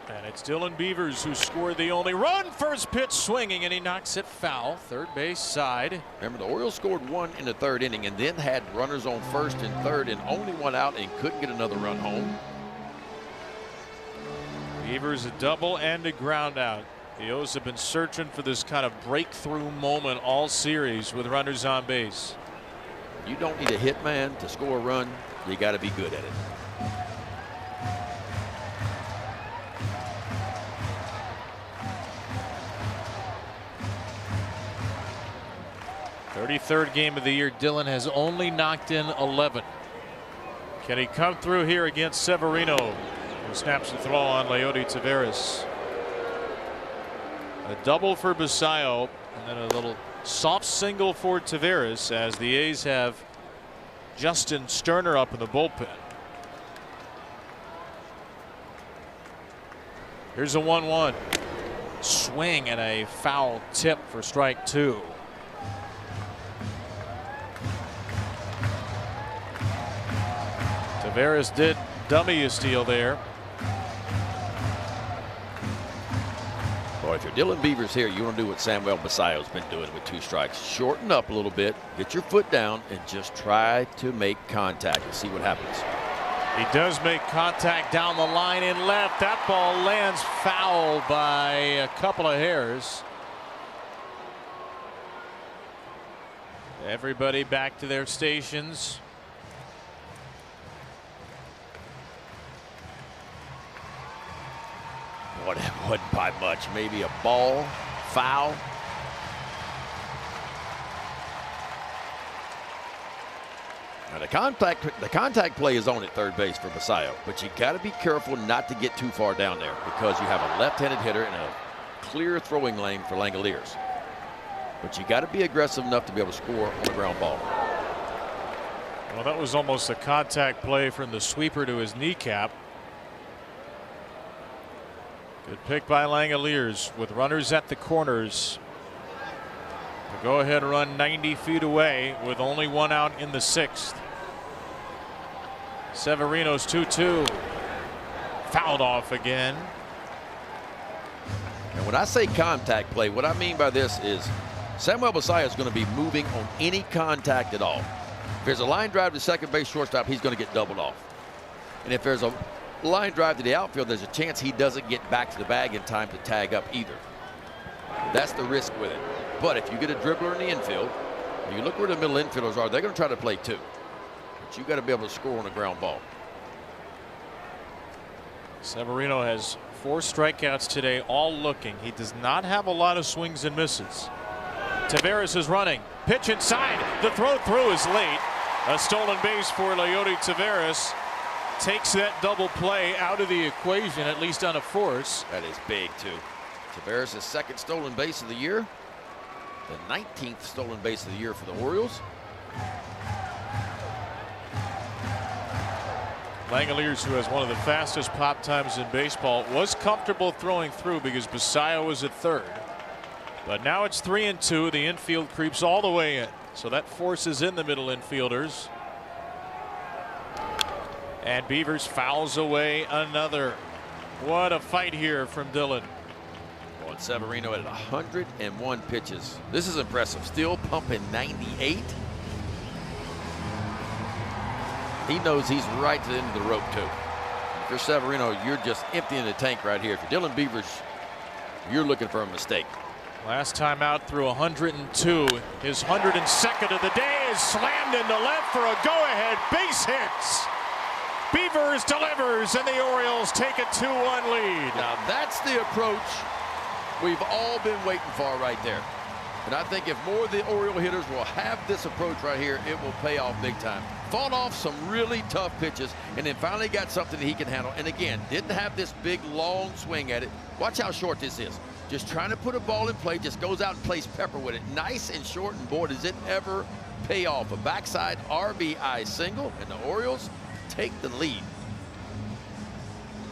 And it's Dylan Beavers who scored the only run. First pitch swinging, and he knocks it foul. Third base side. Remember, the Orioles scored 1 in the 3rd inning and then had runners on 1st and 3rd and only 1 out and couldn't get another run home. Beavers a double and a ground out. The O's have been searching for this kind of breakthrough moment all series with runners on base. You don't need a hit man to score a run. You got to be good at it. 33rd game of the year. Dylan has only knocked in 11. Can he come through here against Severino, who snaps the throw on Leote Taveras? A double for Basallo, and then a little soft single for Taveras as the A's have Justin Sterner up in the bullpen. Here's a 1-1. Swing and a foul tip for strike 2. Taveras did dummy a steal there. Boy, if you're Dylan Beavers here, you want to do what Samuel Basallo's been doing with 2 strikes. Shorten up a little bit, get your foot down, and just try to make contact and see what happens. He does make contact down the line in left. That ball lands foul by a couple of hairs. Everybody back to their stations. Boy, that wasn't by much. Maybe a ball, foul. Now the contact play is on at third base for Basallo, but you got to be careful not to get too far down there because you have a left-handed hitter and a clear throwing lane for Langoliers. But you got to be aggressive enough to be able to score on a ground ball. Well, that was almost a contact play from the sweeper to his kneecap. Good pick by Langoliers with runners at the corners. The go ahead run 90 feet away with only 1 out in the 6th. Severino's 2-2. Fouled off again. And when I say contact play, what I mean by this is Samuel Basallo is going to be moving on any contact at all. If there's a line drive to second base shortstop, he's going to get doubled off. And if there's a line drive to the outfield, there's a chance he doesn't get back to the bag in time to tag up either. That's the risk with it. But if you get a dribbler in the infield, you look where the middle infielders are, they're going to try to play 2. But you got to be able to score on a ground ball. Severino has 4 strikeouts today, all looking. He does not have a lot of swings and misses. Taveras is running. Pitch inside. The throw through is late. A stolen base for Leote Taveras. Takes that double play out of the equation, at least on a force. That is big, too. Taveras' 2nd stolen base of the year. The 19th stolen base of the year for the Orioles. Langoliers, who has one of the fastest pop times in baseball, was comfortable throwing through because Basallo was at third. But now it's 3-2. The infield creeps all the way in. So that forces in the middle infielders. And Beavers fouls away another. What a fight here from Dillon. Well, Severino at 101 pitches. This is impressive. Still pumping 98. He knows he's right to the end of the rope, too. If you're Severino, you're just emptying the tank right here. If you're Dylan Beavers, you're looking for a mistake. Last time out through 102. His 102nd of the day is slammed into left for a go-ahead base hit. Beavers delivers, and the Orioles take a 2-1 lead. Now that's the approach we've all been waiting for right there. And I think if more of the Oriole hitters will have this approach right here, it will pay off big time. Fought off some really tough pitches and then finally got something that he can handle. And again, didn't have this big long swing at it. Watch how short this is. Just trying to put a ball in play, just goes out and plays pepper with it. Nice and short, and boy, does it ever pay off. A backside RBI single, and the Orioles take the lead.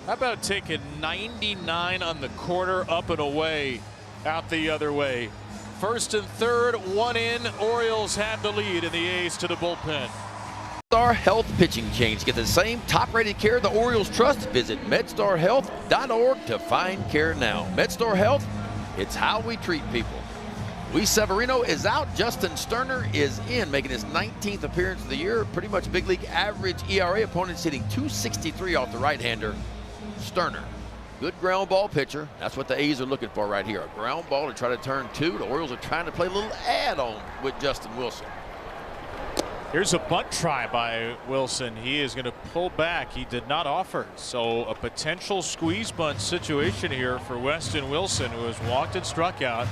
How about taking 99 on the corner, up and away, out the other way. First and third, one in. Orioles have the lead, and the A's to the bullpen. MedStar Health pitching change. Get the same top-rated care the Orioles trust. Visit medstarhealth.org to find care now. MedStar Health, it's how we treat people. Luis Severino is out. Justin Sterner is in, making his 19th appearance of the year. Pretty much big league average ERA. Opponents hitting .263 off the right-hander, Sterner. Good ground ball pitcher. That's what the A's are looking for right here. A ground ball to try to turn two. The Orioles are trying to play a little add-on with Justin Wilson. Here's a bunt try by Wilson. He is going to pull back. He did not offer. So a potential squeeze bunt situation here for Weston Wilson, who has walked and struck out.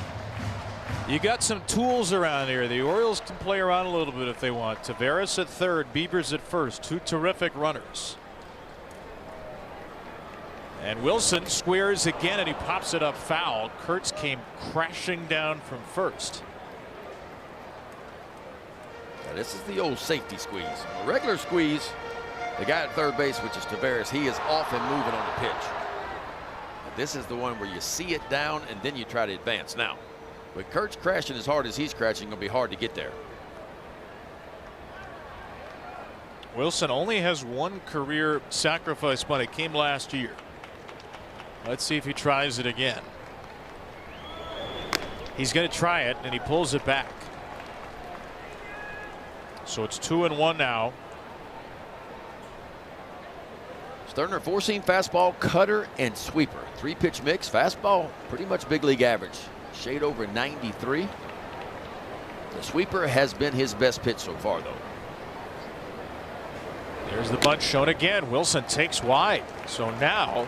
You got some tools around here. The Orioles can play around a little bit if they want. Taveras at third, Beavers at first. Two terrific runners. And Wilson squares again, and he pops it up foul. Kurtz came crashing down from first. Now this is the old safety squeeze. A regular squeeze, the guy at third base, which is Taveras, he is off and moving on the pitch. But this is the one where you see it down and then you try to advance. Now, with Kurtz crashing as hard as he's crashing, it's going to be hard to get there. Wilson only has one career sacrifice bunt. It came last year. Let's see if he tries it again. He's going to try it, and he pulls it back. So it's 2-1 now. Sterner, four-seam fastball, cutter, and sweeper. Three-pitch mix. Fastball, pretty much big league average. Shade over 93. The sweeper has been his best pitch so far, though. There's the bunt shown again. Wilson takes wide. So now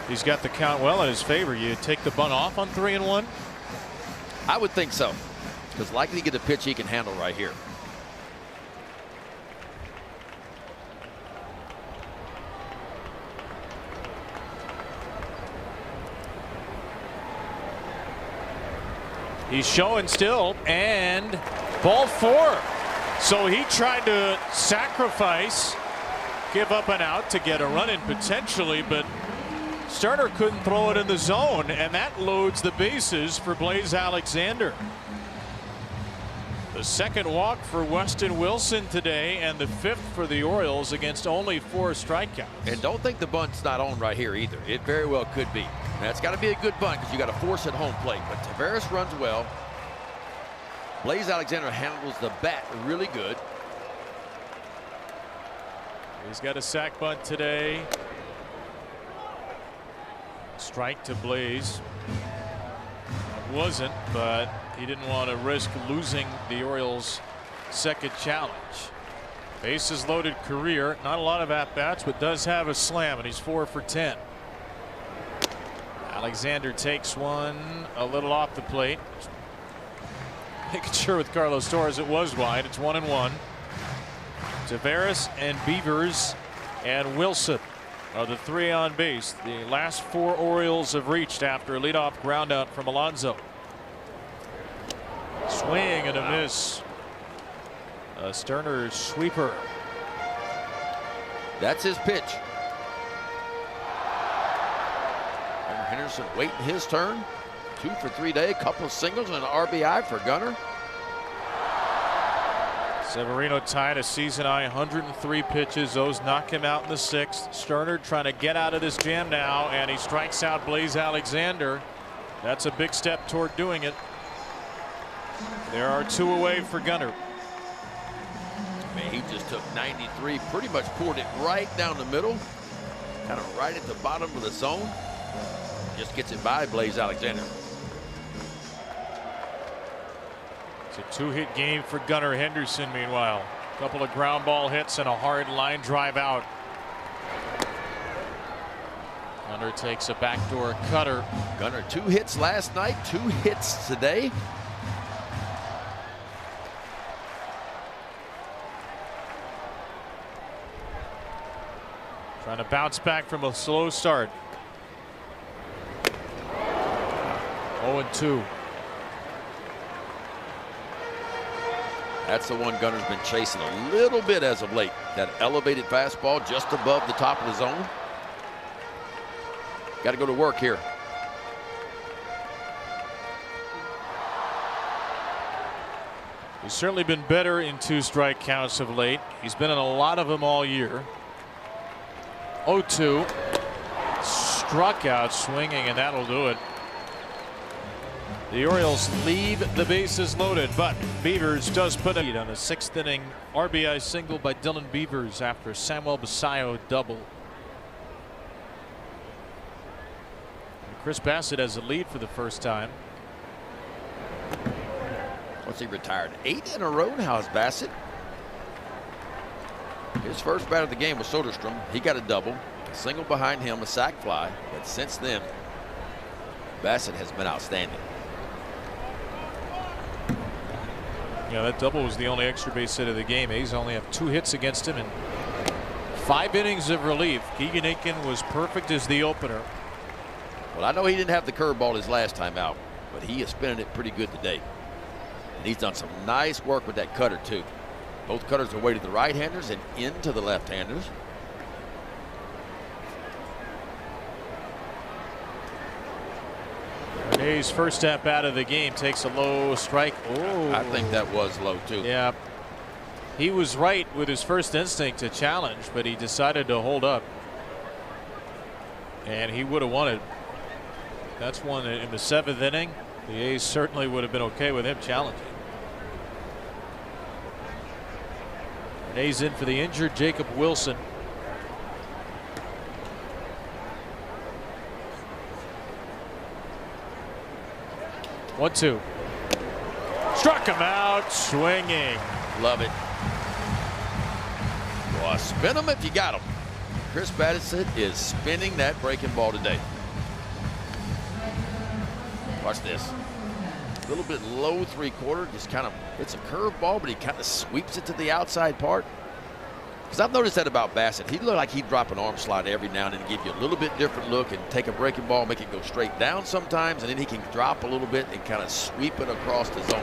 he's got the count well in his favor. You take the bunt off on 3-1? I would think so, because likely to get a pitch he can handle right here. He's showing still, and ball four. So he tried to sacrifice, give up an out to get a run in potentially, but Sterner couldn't throw it in the zone, and that loads the bases for Blaze Alexander. The second walk for Weston Wilson today, and the fifth for the Orioles against only 4 strikeouts. And don't think the bunt's not on right here either. It very well could be. Now it's got to be a good bunt because you got to force it home plate. But Taveras runs well. Blaze Alexander handles the bat really good. He's got a sac bunt today. Strike to Blaze. Wasn't, but he didn't want to risk losing the Orioles' second challenge. Bases loaded career, not a lot of at-bats, but does have a slam, and he's 4 for 10. Alexander takes one a little off the plate. Making sure with Carlos Torres it was wide. It's 1-1. Taveras and Beavers and Wilson are the 3 on base. The last 4 Orioles have reached after a leadoff ground out from Alonso. Swing and a miss. A Sterner sweeper. That's his pitch. Henderson waiting his turn. 2 for 3 day, a couple of singles and an RBI for Gunnar. Severino tied a season high 103 pitches. Those knock him out in the 6th. Sterner trying to get out of this jam now, and he strikes out Blaze Alexander. That's a big step toward doing it. There are 2 away for Gunnar. Man, he just took 93, pretty much poured it right down the middle, kind of right at the bottom of the zone. Just gets it by Blaze Alexander. It's a 2-hit game for Gunnar Henderson. Meanwhile, a couple of ground ball hits and a hard line drive out. Gunnar takes a backdoor cutter. Gunnar 2 hits last night, 2 hits today. Trying to bounce back from a slow start. 0-2. That's the one Gunnar's been chasing a little bit as of late. That elevated fastball just above the top of the zone. Got to go to work here. He's certainly been better in 2-strike counts of late. He's been in a lot of them all year. 0-2. Struck out swinging, and that'll do it. The Orioles leave the bases loaded, but Beavers does put a lead on a 6th inning RBI single by Dylan Beavers after Samuel Basayo double. And Chris Bassett has a lead for the first time. Once he retired 8 in a row now is Bassett. His first bat of the game was Soderstrom. He got a double, a single behind him, a sac fly. But since then, Bassett has been outstanding. Yeah, that double was the only extra base hit of the game. A's only have 2 hits against him in 5 innings of relief. Keegan Akin was perfect as the opener. Well, I know he didn't have the curveball his last time out, but he is spinning it pretty good today. And he's done some nice work with that cutter, too. Both cutters are away to the right-handers and into the left-handers. A's first step out of the game takes a low strike. Oh, I think that was low, too. Yeah. He was right with his first instinct to challenge, but he decided to hold up. And he would have won it. That's one in the 7th inning. The A's certainly would have been okay with him challenging. A's in for the injured Jacob Wilson. One, 2. Struck him out swinging. Love it. Well, spin them if you got them. Chris Bassett is spinning that breaking ball today. Watch this. A little bit low 3/4, just kind of, it's a curve ball, but he kind of sweeps it to the outside part. Because I've noticed that about Bassett. He looked like he'd drop an arm slide every now and then and give you a little bit different look and take a breaking ball, make it go straight down sometimes, and then he can drop a little bit and kind of sweep it across the zone.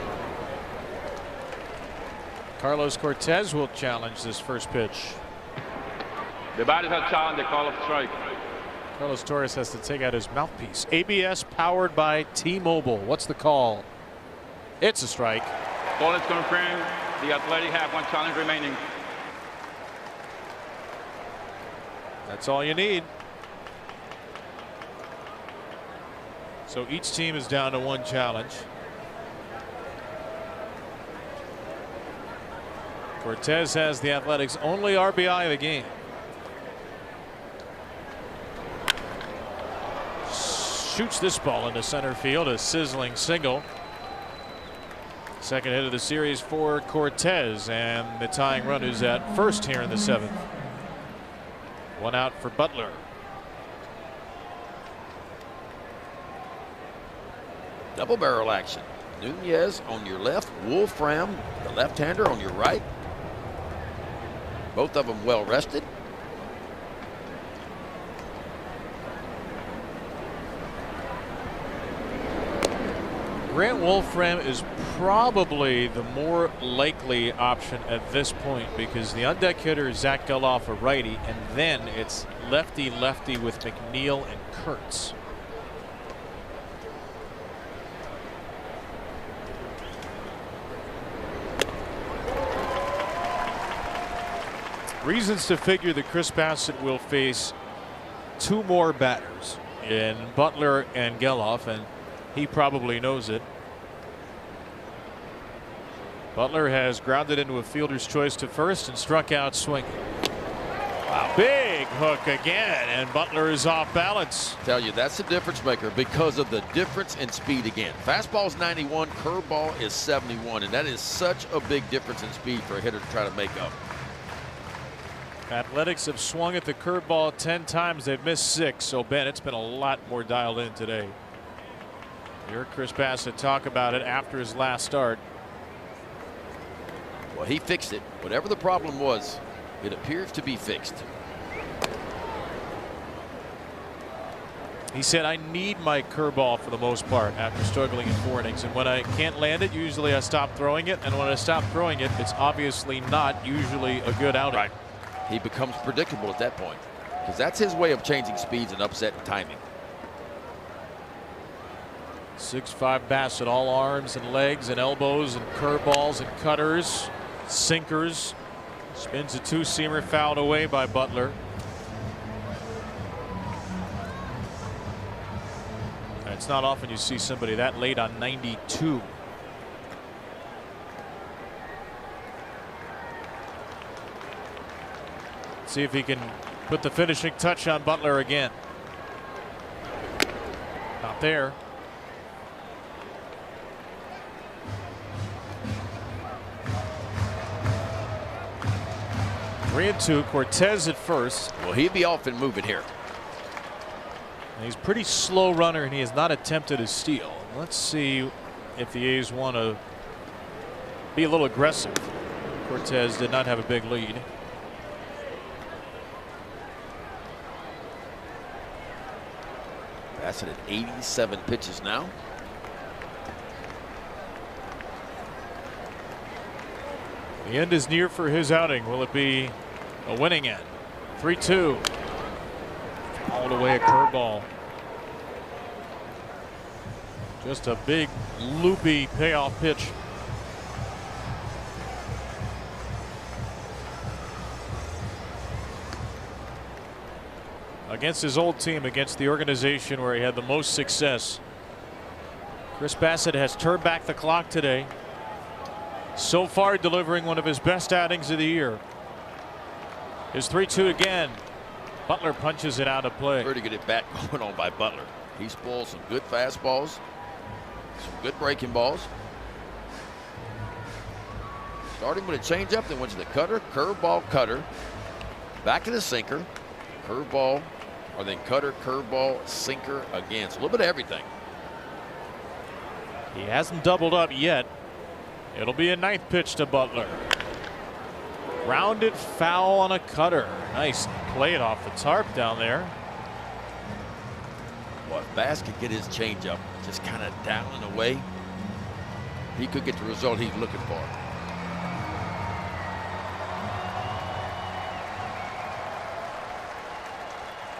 Carlos Cortez will challenge this first pitch. The batters have challenged the call of strike. Carlos Torres has to take out his mouthpiece. ABS powered by T-Mobile. What's the call? It's a strike. Call is confirmed. The Athletic have 1 challenge remaining. That's all you need. So each team is down to 1 challenge. Cortez has the Athletics' only RBI of the game. Shoots this ball into center field, a sizzling single. Second hit of the series for Cortez, and the tying run is at first here in the 7th. 1 out for Butler. Double barrel action. Nunez on your left, Wolfram, the left-hander, on your right. Both of them well rested. Grant Wolfram is probably the more likely option at this point because the on-deck hitter is Zach Geloff, a righty, and then it's lefty-lefty with McNeil and Kurtz. Reasons to figure that Chris Bassitt will face two more batters in Butler and Geloff, and he probably knows it. Butler has grounded into a fielder's choice to first and struck out swinging. Wow. Big hook again, and Butler is off balance. Tell you, that's the difference maker because of the difference in speed again. Fastball's 91, curveball is 71, and that is such a big difference in speed for a hitter to try to make up. Athletics have swung at the curveball 10 times. They've missed 6. So, Ben, it's been a lot more dialed in today. You heard Chris Bassitt talk about it after his last start. Well, he fixed it. Whatever the problem was, it appears to be fixed. He said, I need my curveball for the most part after struggling in 4 innings. And when I can't land it, usually I stop throwing it. And when I stop throwing it, it's obviously not usually a good outing. Right. He becomes predictable at that point because that's his way of changing speeds and upsetting timing. 6'5" Bassitt, all arms and legs and elbows and curveballs and cutters, sinkers. Spins a two-seamer fouled away by Butler. And it's not often you see somebody that late on 92. See if he can put the finishing touch on Butler again. Not there. Three and two. Cortez at first. Well, he'd be off and moving here. And he's a pretty slow runner, and he has not attempted a steal. Let's see if the A's want to be a little aggressive. Cortez did not have a big lead. Bassitt at 87 pitches now. The end is near for his outing. Will it be a winning end? 3-2. Fouled away a curveball. Just a big loopy payoff pitch. Against his old team, against the organization where he had the most success. Chris Bassitt has turned back the clock today. So far delivering one of his best outings of the year. His 3-2 again. Butler punches it out of play. Pretty good at bat going on by Butler. He spoiled some good fastballs, some good breaking balls. Starting with a changeup, then went to the cutter, curveball, cutter. Back to the sinker, curveball, or then cutter, curveball, sinker again. So a little bit of everything. He hasn't doubled up yet. It'll be a ninth pitch to Butler. Rounded foul on a cutter. Nice play it off the tarp down there. Well, if Bass could get his changeup just kind of down and away, he could get the result he's looking for.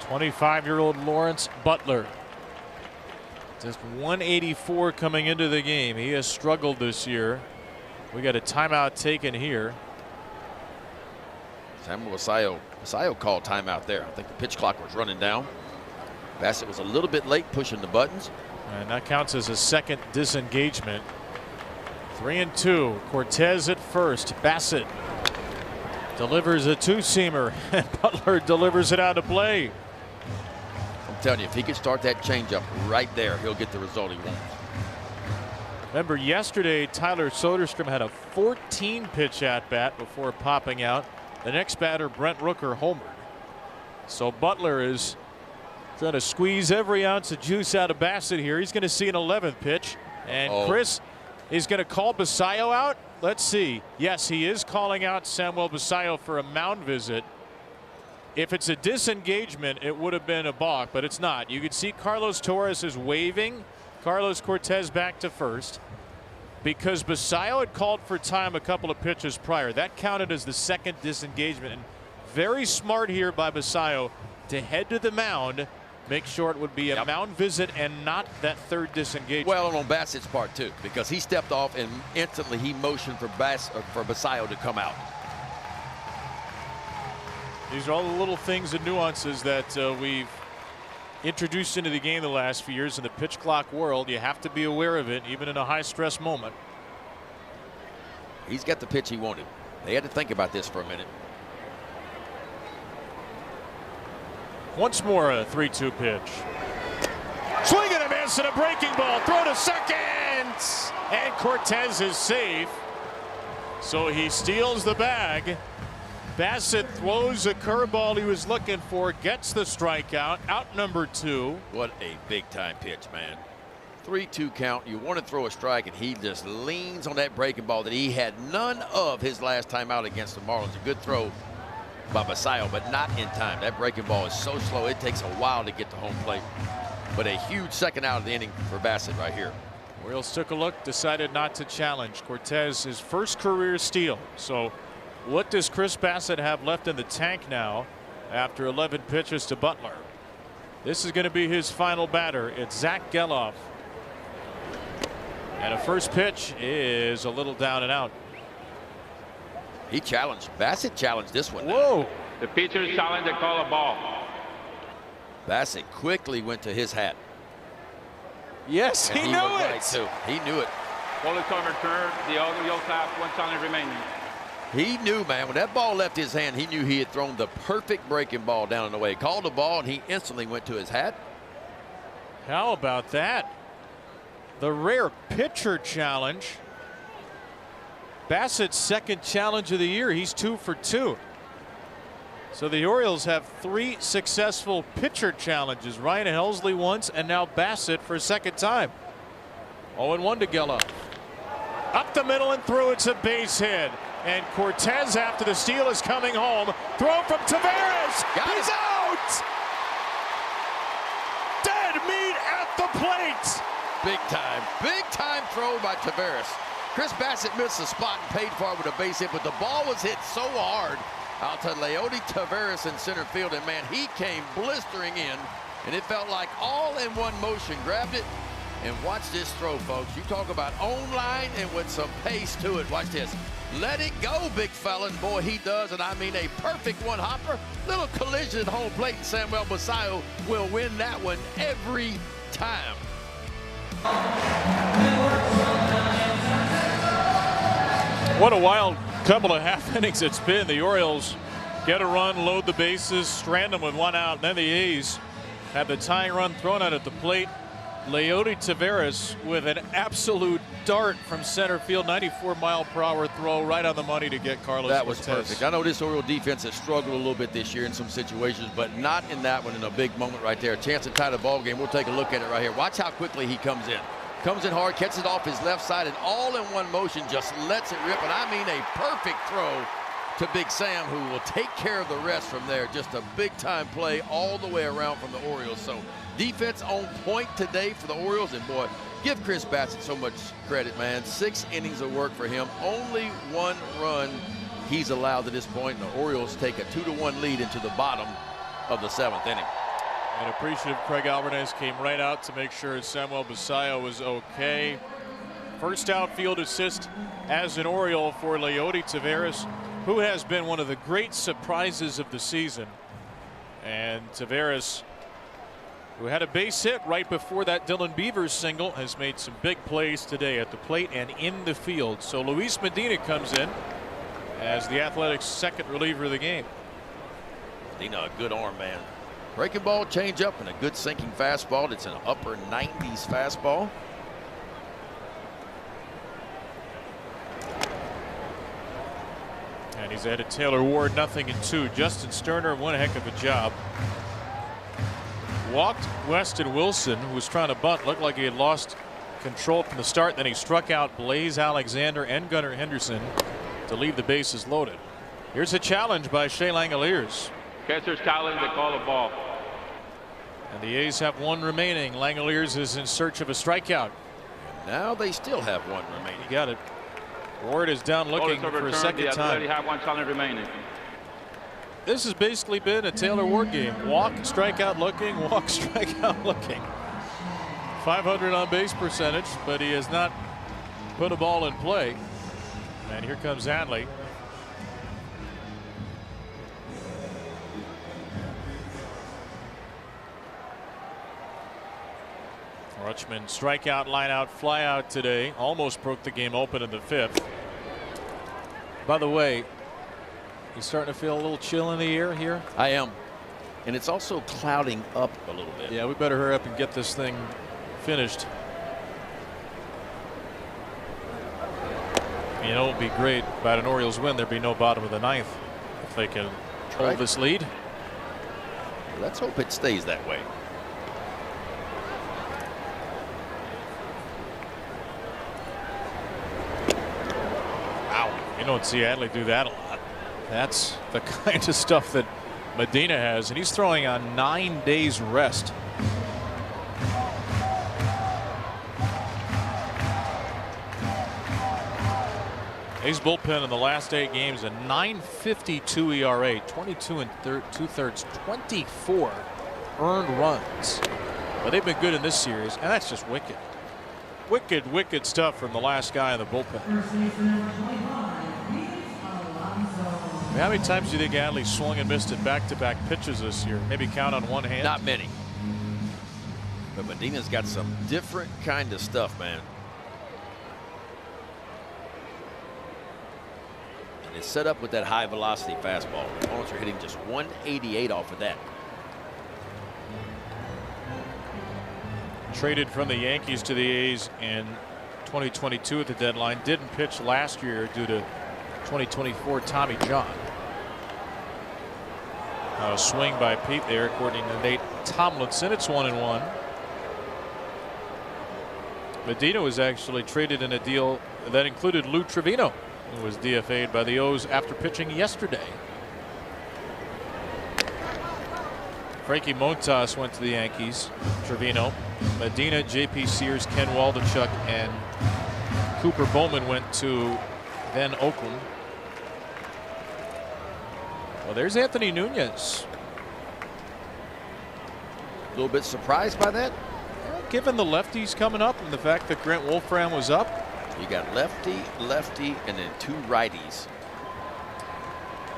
'25-year-old Lawrence Butler. Just 184 coming into the game. He has struggled this year. We got a timeout taken here. Samuel Basayo called timeout there. I think the pitch clock was running down. Bassitt was a little bit late pushing the buttons. And that counts as a second disengagement. 3-2. Cortez at first. Bassitt delivers a two-seamer, and Butler delivers it out of play. I'm telling you, if he could start that changeup right there, he'll get the result he wants. Remember yesterday, Tyler Soderstrom had a 14-pitch at-bat before popping out. The next batter, Brent Rooker, homered. So Butler is trying to squeeze every ounce of juice out of Bassitt here. He's going to see an 11th pitch. And Chris is going to call Basayo out. Let's see. Yes, he is calling out Samuel Basayo for a mound visit. If it's a disengagement, it would have been a balk, but it's not. You can see Carlos Torres is waving Carlos Cortez back to first because Basayo had called for time a couple of pitches prior. That counted as the second disengagement. And very smart here by Basayo to head to the mound, make sure it would be a mound visit and not that third disengagement. Well, and on Bassitt's part too, because he stepped off and instantly he motioned for Basayo to come out. These are all the little things and nuances that we've introduced into the game the last few years in the pitch clock world. You have to be aware of it, even in a high stress moment. He's got the pitch he wanted. They had to think about this for a minute. Once more, a 3-2 pitch. Swing and a miss and a breaking ball. Throw to second. And Cortez is safe. So he steals the bag. Bassett throws a curveball he was looking for, gets the strikeout, out number 2. What a big time pitch, man. 3-2 count. You want to throw a strike, and he just leans on that breaking ball that he had none of his last time out against the Marlins. A good throw by Basayo, but not in time. That breaking ball is so slow, it takes a while to get to home plate. But a huge second out of the inning for Bassett right here. Orioles took a look, decided not to challenge. Cortez, his first career steal. So what does Chris Bassett have left in the tank now after 11 pitches to Butler? This is going to be his final batter. It's Zach Geloff. And a first pitch is a little down and out. He challenged. Bassett challenged this one. Whoa. The pitcher challenged, they call a ball. Bassett quickly went to his hat. Yes, And he knew was it. right, too. He knew it. Ball is overturned. The Orioles have 1 challenge remaining. He knew, man, when that ball left his hand, he knew he had thrown the perfect breaking ball down and away. Called the ball, and he instantly went to his hat. How about that? The rare pitcher challenge. Bassett's second challenge of the year. He's 2 for 2. So the Orioles have 3 successful pitcher challenges. Ryan Helsley once, and now Bassett for a second time. 0-1 to Geloff. Up the middle and through. It's a base hit. And Cortez, after the steal, is coming home. Throw from Taveras. He's out. Dead meat at the plate. Big time throw by Taveras. Chris Bassett missed the spot and paid for it with a base hit, but the ball was hit so hard out to Leody Taveras in center field, and man, he came blistering in, and it felt like all in one motion. Grabbed it, and watch this throw, folks. You talk about on line and with some pace to it. Watch this. Let it go, big fella, and boy, he does, and I mean a perfect one-hopper. Little collision at home plate, and Samuel Basayo will win that one every time. What a wild couple of half innings it's been. The Orioles get a run, load the bases, strand them with 1 out. And then the A's have the tying run thrown out at the plate. Leody Taveras with an absolute dart from center field, 94-mile-per-hour throw right on the money to get Carlos That was Cortez. perfect. I know this Oriole defense has struggled a little bit this year in some situations, but not in that one. In a big moment right there, a chance to tie the ball game. We'll take a look at it right here. Watch how quickly he comes in. Comes in hard, catches it off his left side, and all in one motion just lets it rip. And I mean a perfect throw to Big Sam, who will take care of the rest from there. Just a big-time play all the way around from the Orioles. So defense on point today for the Orioles. And boy, give Chris Bassett so much credit, man. 6 innings of work for him. Only 1 run he's allowed to this point. And the Orioles take a 2-1 lead into the bottom of the 7th inning. And appreciative Craig Alvarez came right out to make sure Samuel Basayo was okay. First outfield assist as an Oriole for Leody Taveras, who has been one of the great surprises of the season. And Taveras, who had a base hit right before that Dylan Beavers single, has made some big plays today at the plate and in the field. So Luis Medina comes in as the Athletics' second reliever of the game. Medina, a good arm, man. Breaking ball, change up, and a good sinking fastball. It's an upper 90s fastball. And he's ahead of Taylor Ward, 0-2. Justin Sterner, one heck of a job. Walked Weston Wilson, who was trying to bunt. Looked like he had lost control from the start. Then he struck out Blaze Alexander and Gunnar Henderson to leave the bases loaded. Here's a challenge by Shea Langeliers. Catcher's challenge, they call a ball. And the A's have 1 remaining. Langeliers is in search of a strikeout. Now they still have 1 remaining. He got it. Ward is down looking for a second time. They have 1 challenge remaining. This has basically been a Taylor Ward game. Walk, strikeout looking, walk, strikeout looking. 500 on base percentage, but he has not put a ball in play. And here comes Hanley. Rutschman strikeout, line out, fly out today. Almost broke the game open in the 5th. By the way, you starting to feel a little chill in the air here? I am. And it's also clouding up a little bit. Yeah, we better hurry up and get this thing finished. You know, it would be great about an Orioles win. There'd be no bottom of the 9th if they can hold this lead. Let's hope it stays that way. Wow. You don't see Adley do that a lot. That's the kind of stuff that Medina has, and he's throwing on 9 days rest. A's bullpen in the last 8 games, a 9.52 ERA, 22 2/3, 24 earned runs. But they've been good in this series, and that's just wicked. Wicked stuff from the last guy in the bullpen. How many times do you think Adley swung and missed at back-to-back pitches this year? Maybe count on one hand. Not many. But Medina's got some different kind of stuff, man. And it's set up with that high velocity fastball. The opponents are hitting just 188 off of that. Traded from the Yankees to the A's in 2022 at the deadline. Didn't pitch last year due to 2024 Tommy John. A swing by Pete there, according to Nate Tomlinson. It's 1-1. Medina was actually traded in a deal that included Lou Trevino, who was DFA'd by the O's after pitching yesterday. Frankie Montas went to the Yankees. Trevino, Medina, J.P. Sears, Ken Waldichuk, and Cooper Bowman went to then Oakland. Well, there's Anthony Nunez. A little bit surprised by that. Well, given the lefties coming up and the fact that Grant Wolfram was up. You got lefty, lefty, and then 2 righties.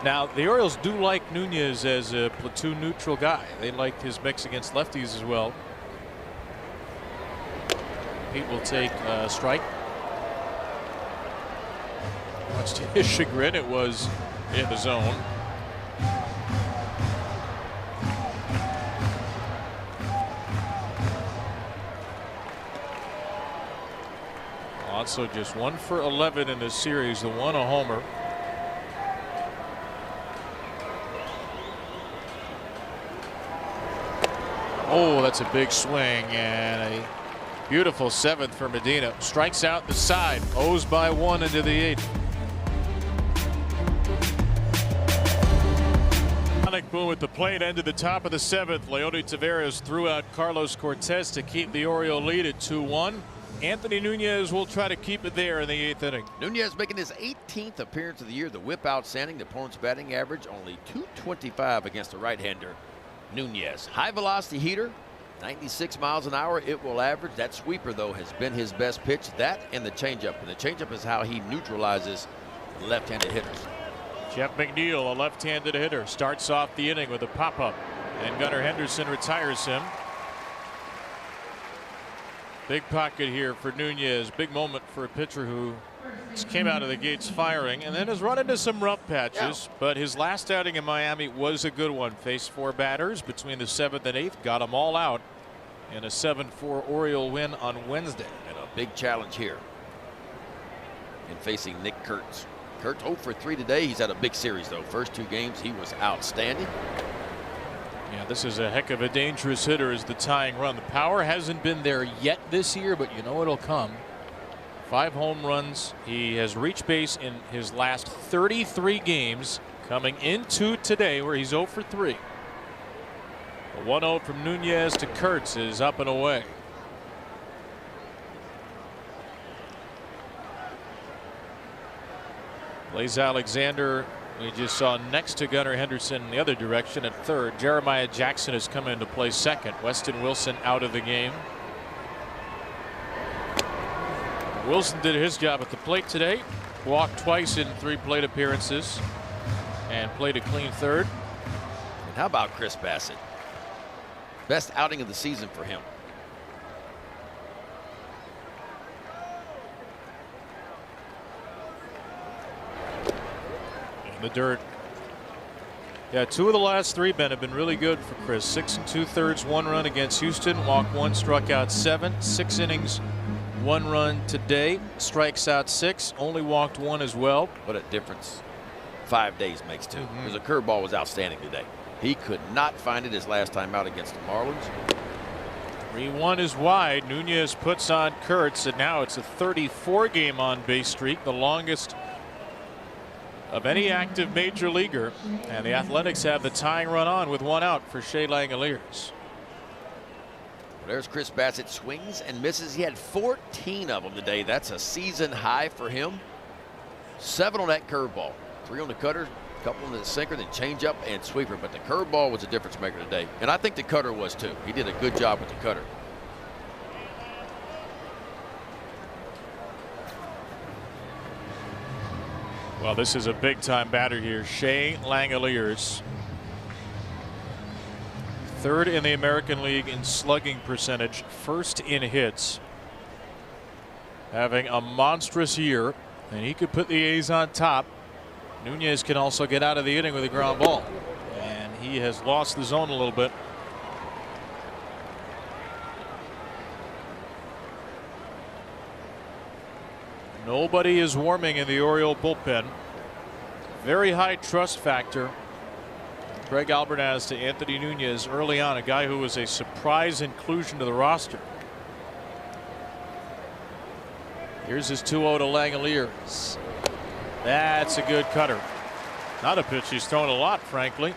Now, the Orioles do like Nunez as a platoon neutral guy. They like his mix against lefties as well. Pete will take a strike. Much to his chagrin, it was in the zone. Also just 1 for 11 in this series, the 1 a homer. Oh, that's a big swing and a beautiful 7th for Medina. Strikes out the side, O's by 1 into the 8th. Sonic boom at the plate, end of the top of the 7th. Leody Taveras threw out Carlos Cortez to keep the Oriole lead at 2-1. Anthony Nunez will try to keep it there in the 8th inning. Nunez making his 18th appearance of the year. The whip outstanding. The opponent's batting average only .225 against the right-hander. Nunez, high velocity heater, 96 miles an hour. It will average. That sweeper, though, has been his best pitch. That and the changeup. And the changeup is how he neutralizes left-handed hitters. Jeff McNeil, a left-handed hitter, starts off the inning with a pop-up, and Gunnar Henderson retires him. Big pocket here for Nunez. Big moment for a pitcher who just came out of the gates firing and then has run into some rough patches. Yeah. But his last outing in Miami was a good one. Faced 4 batters between the 7th and 8th. Got them all out in a 7-4 Oriole win on Wednesday. And a big challenge here in facing Nick Kurtz. Kurtz 0 for 3 today. He's had a big series, though. First 2 games, he was outstanding. Yeah, this is a heck of a dangerous hitter as the tying run. The power hasn't been there yet this year, but you know it'll come. 5 home runs. He has reached base in his last 33 games, coming into today where he's 0 for 3. A 1-0 from Nunez to Kurtz is up and away. Blaze Alexander, we just saw next to Gunnar Henderson in the other direction at 3rd. Jeremiah Jackson has come into play 2nd. Weston Wilson out of the game. Wilson did his job at the plate today. Walked twice in 3 plate appearances and played a clean 3rd. And how about Chris Bassett? Best outing of the season for him. in the dirt. Yeah, 2 of the last 3, Ben, have been really good for Chris. 6 2/3, 1 run against Houston, walked 1, struck out 7, 6 innings, 1 run today, strikes out 6, only walked 1 as well. What a difference 5 days makes too. Because the curveball was outstanding today. He could not find it his last time out against the Marlins. 3-1 is wide. Nunez puts on Kurtz, and now it's a 34-game on-base streak, the longest of any active major leaguer. And the Athletics have the tying run on with 1 out for Shea Langeliers. There's Chris Bassett, swings and misses. He had 14 of them today. That's a season high for him. 7 on that curveball, 3 on the cutter, a couple on the sinker, then changeup and sweeper. But the curveball was a difference maker today, and I think the cutter was too. He did a good job with the cutter. Well, this is a big-time batter here, Shea Langeliers. 3rd in the American League in slugging percentage, 1st in hits. Having a monstrous year, and he could put the A's on top. Nunez can also get out of the inning with a ground ball, and he has lost the zone a little bit. Nobody is warming in the Oriole bullpen. Very high trust factor Greg Albert has to Anthony Nunez early on, a guy who was a surprise inclusion to the roster. Here's his 2-0 to Langeliers. That's a good cutter. Not a pitch he's thrown a lot, frankly.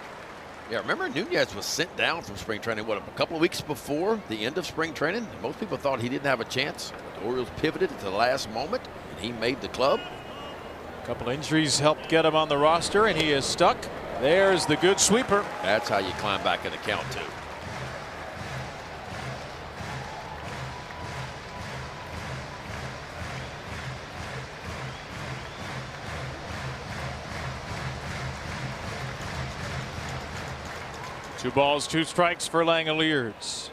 Yeah, remember Nunez was sent down from spring training, what, a couple of weeks before the end of spring training? Most people thought he didn't have a chance. The Orioles pivoted at the last moment, and he made the club. A couple injuries helped get him on the roster, and he is stuck. There's the good sweeper. That's how you climb back in the count, too. Two balls, 2 strikes for Langeliers.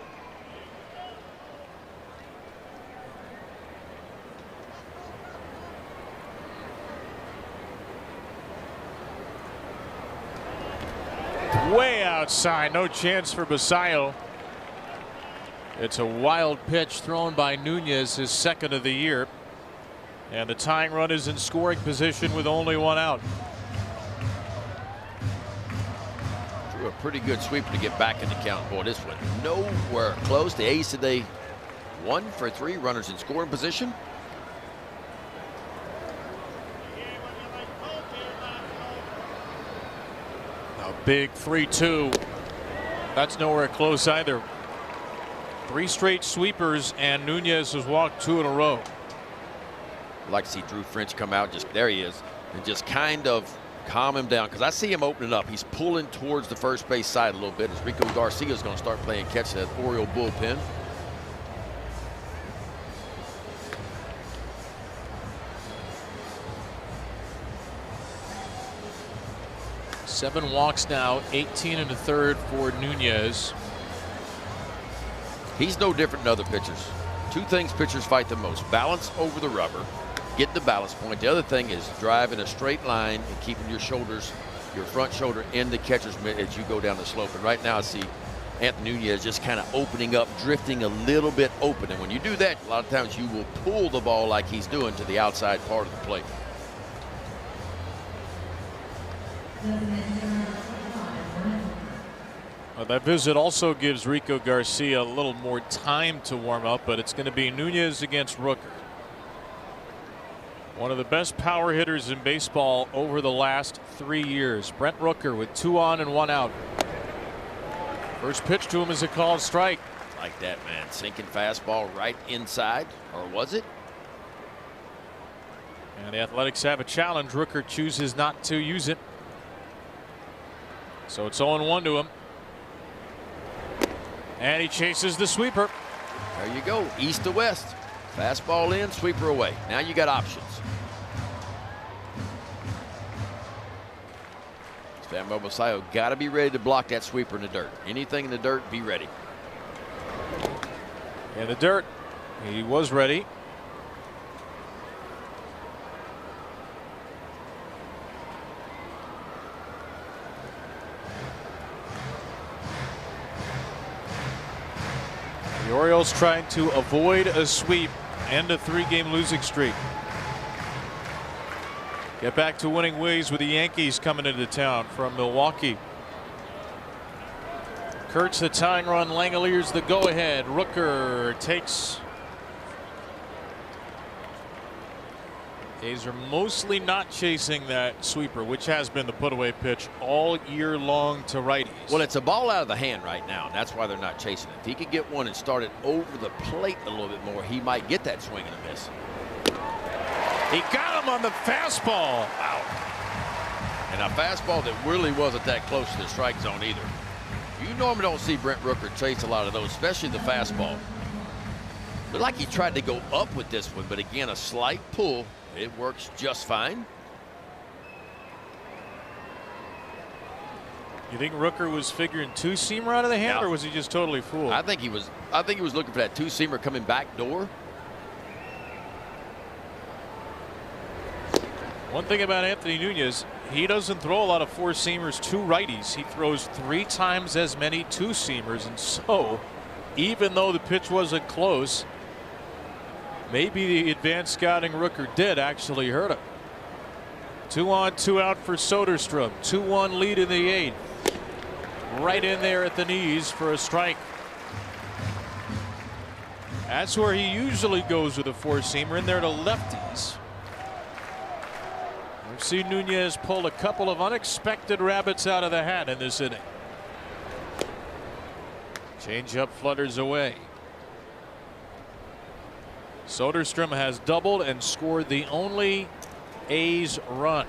Way outside, no chance for Basayo. It's a wild pitch thrown by Nunez, his 2nd of the year. And the tying run is in scoring position with only 1 out. Drew a pretty good sweeper to get back in the count. Boy, this one nowhere close. The A's today 1 for 3, runners in scoring position. Big 3-2. That's nowhere close either. 3 straight sweepers, and Nunez has walked 2 in a row. I'd like to see Drew French come out, just there he is, and just kind of calm him down, because I see him opening up. He's pulling towards the first base side a little bit as Rico Garcia is going to start playing catch that Oriole bullpen. Seven walks now, 18 1/3 for Nunez. He's no different than other pitchers. 2 things pitchers fight the most: balance over the rubber, getting the balance point. The other thing is driving a straight line and keeping your shoulders, your front shoulder in the catcher's mitt as you go down the slope. And right now I see Anthony Nunez just kind of opening up, drifting a little bit open. And when you do that, a lot of times you will pull the ball like he's doing to the outside part of the plate. That visit also gives Rico Garcia a little more time to warm up, but it's going to be Nunez against Rooker. One of the best power hitters in baseball over the last 3 years. Brent Rooker with 2 on and 1 out. First pitch to him is a called strike. Like that, man. Sinking fastball right inside, or was it? And the Athletics have a challenge. Rooker chooses not to use it. So it's 0-1 to him. And he chases the sweeper. There you go. East to west. Fastball in, sweeper away. Now you got options. Stambo Basayo got to be ready to block that sweeper in the dirt. Anything in the dirt, be ready. In the dirt, he was ready. The Orioles trying to avoid a sweep and a 3-game losing streak. Get back to winning ways with the Yankees coming into town from Milwaukee. Kurtz the tying run. Langeliers the go-ahead. Rooker takes. A's are mostly not chasing that sweeper, which has been the put-away pitch all year long to righties. Well, it's a ball out of the hand right now, and that's why they're not chasing it. If he could get one and start it over the plate a little bit more, he might get that swing and a miss. He got him on the fastball. Wow. And a fastball that really wasn't that close to the strike zone either. You normally don't see Brent Rooker chase a lot of those, especially the fastball. Looked like he tried to go up with this one, but again, a slight pull. It works just fine. You think Rooker was figuring two-seamer out of the hand, or was he just totally fooled? I think he was looking for that two-seamer coming back door. One thing about Anthony Nunez, he doesn't throw a lot of four-seamers to righties. He throws 3 times as many two-seamers, and so even though the pitch wasn't close, maybe the advanced scouting Rooker did actually hurt him. 2 on, 2 out for Soderstrom. 2-1 lead in the 8th. Right in there at the knees for a strike. That's where he usually goes with a four-seamer, in there to lefties. We've seen Nunez pull a couple of unexpected rabbits out of the hat in this inning. Changeup flutters away. Soderstrom has doubled and scored the only A's run.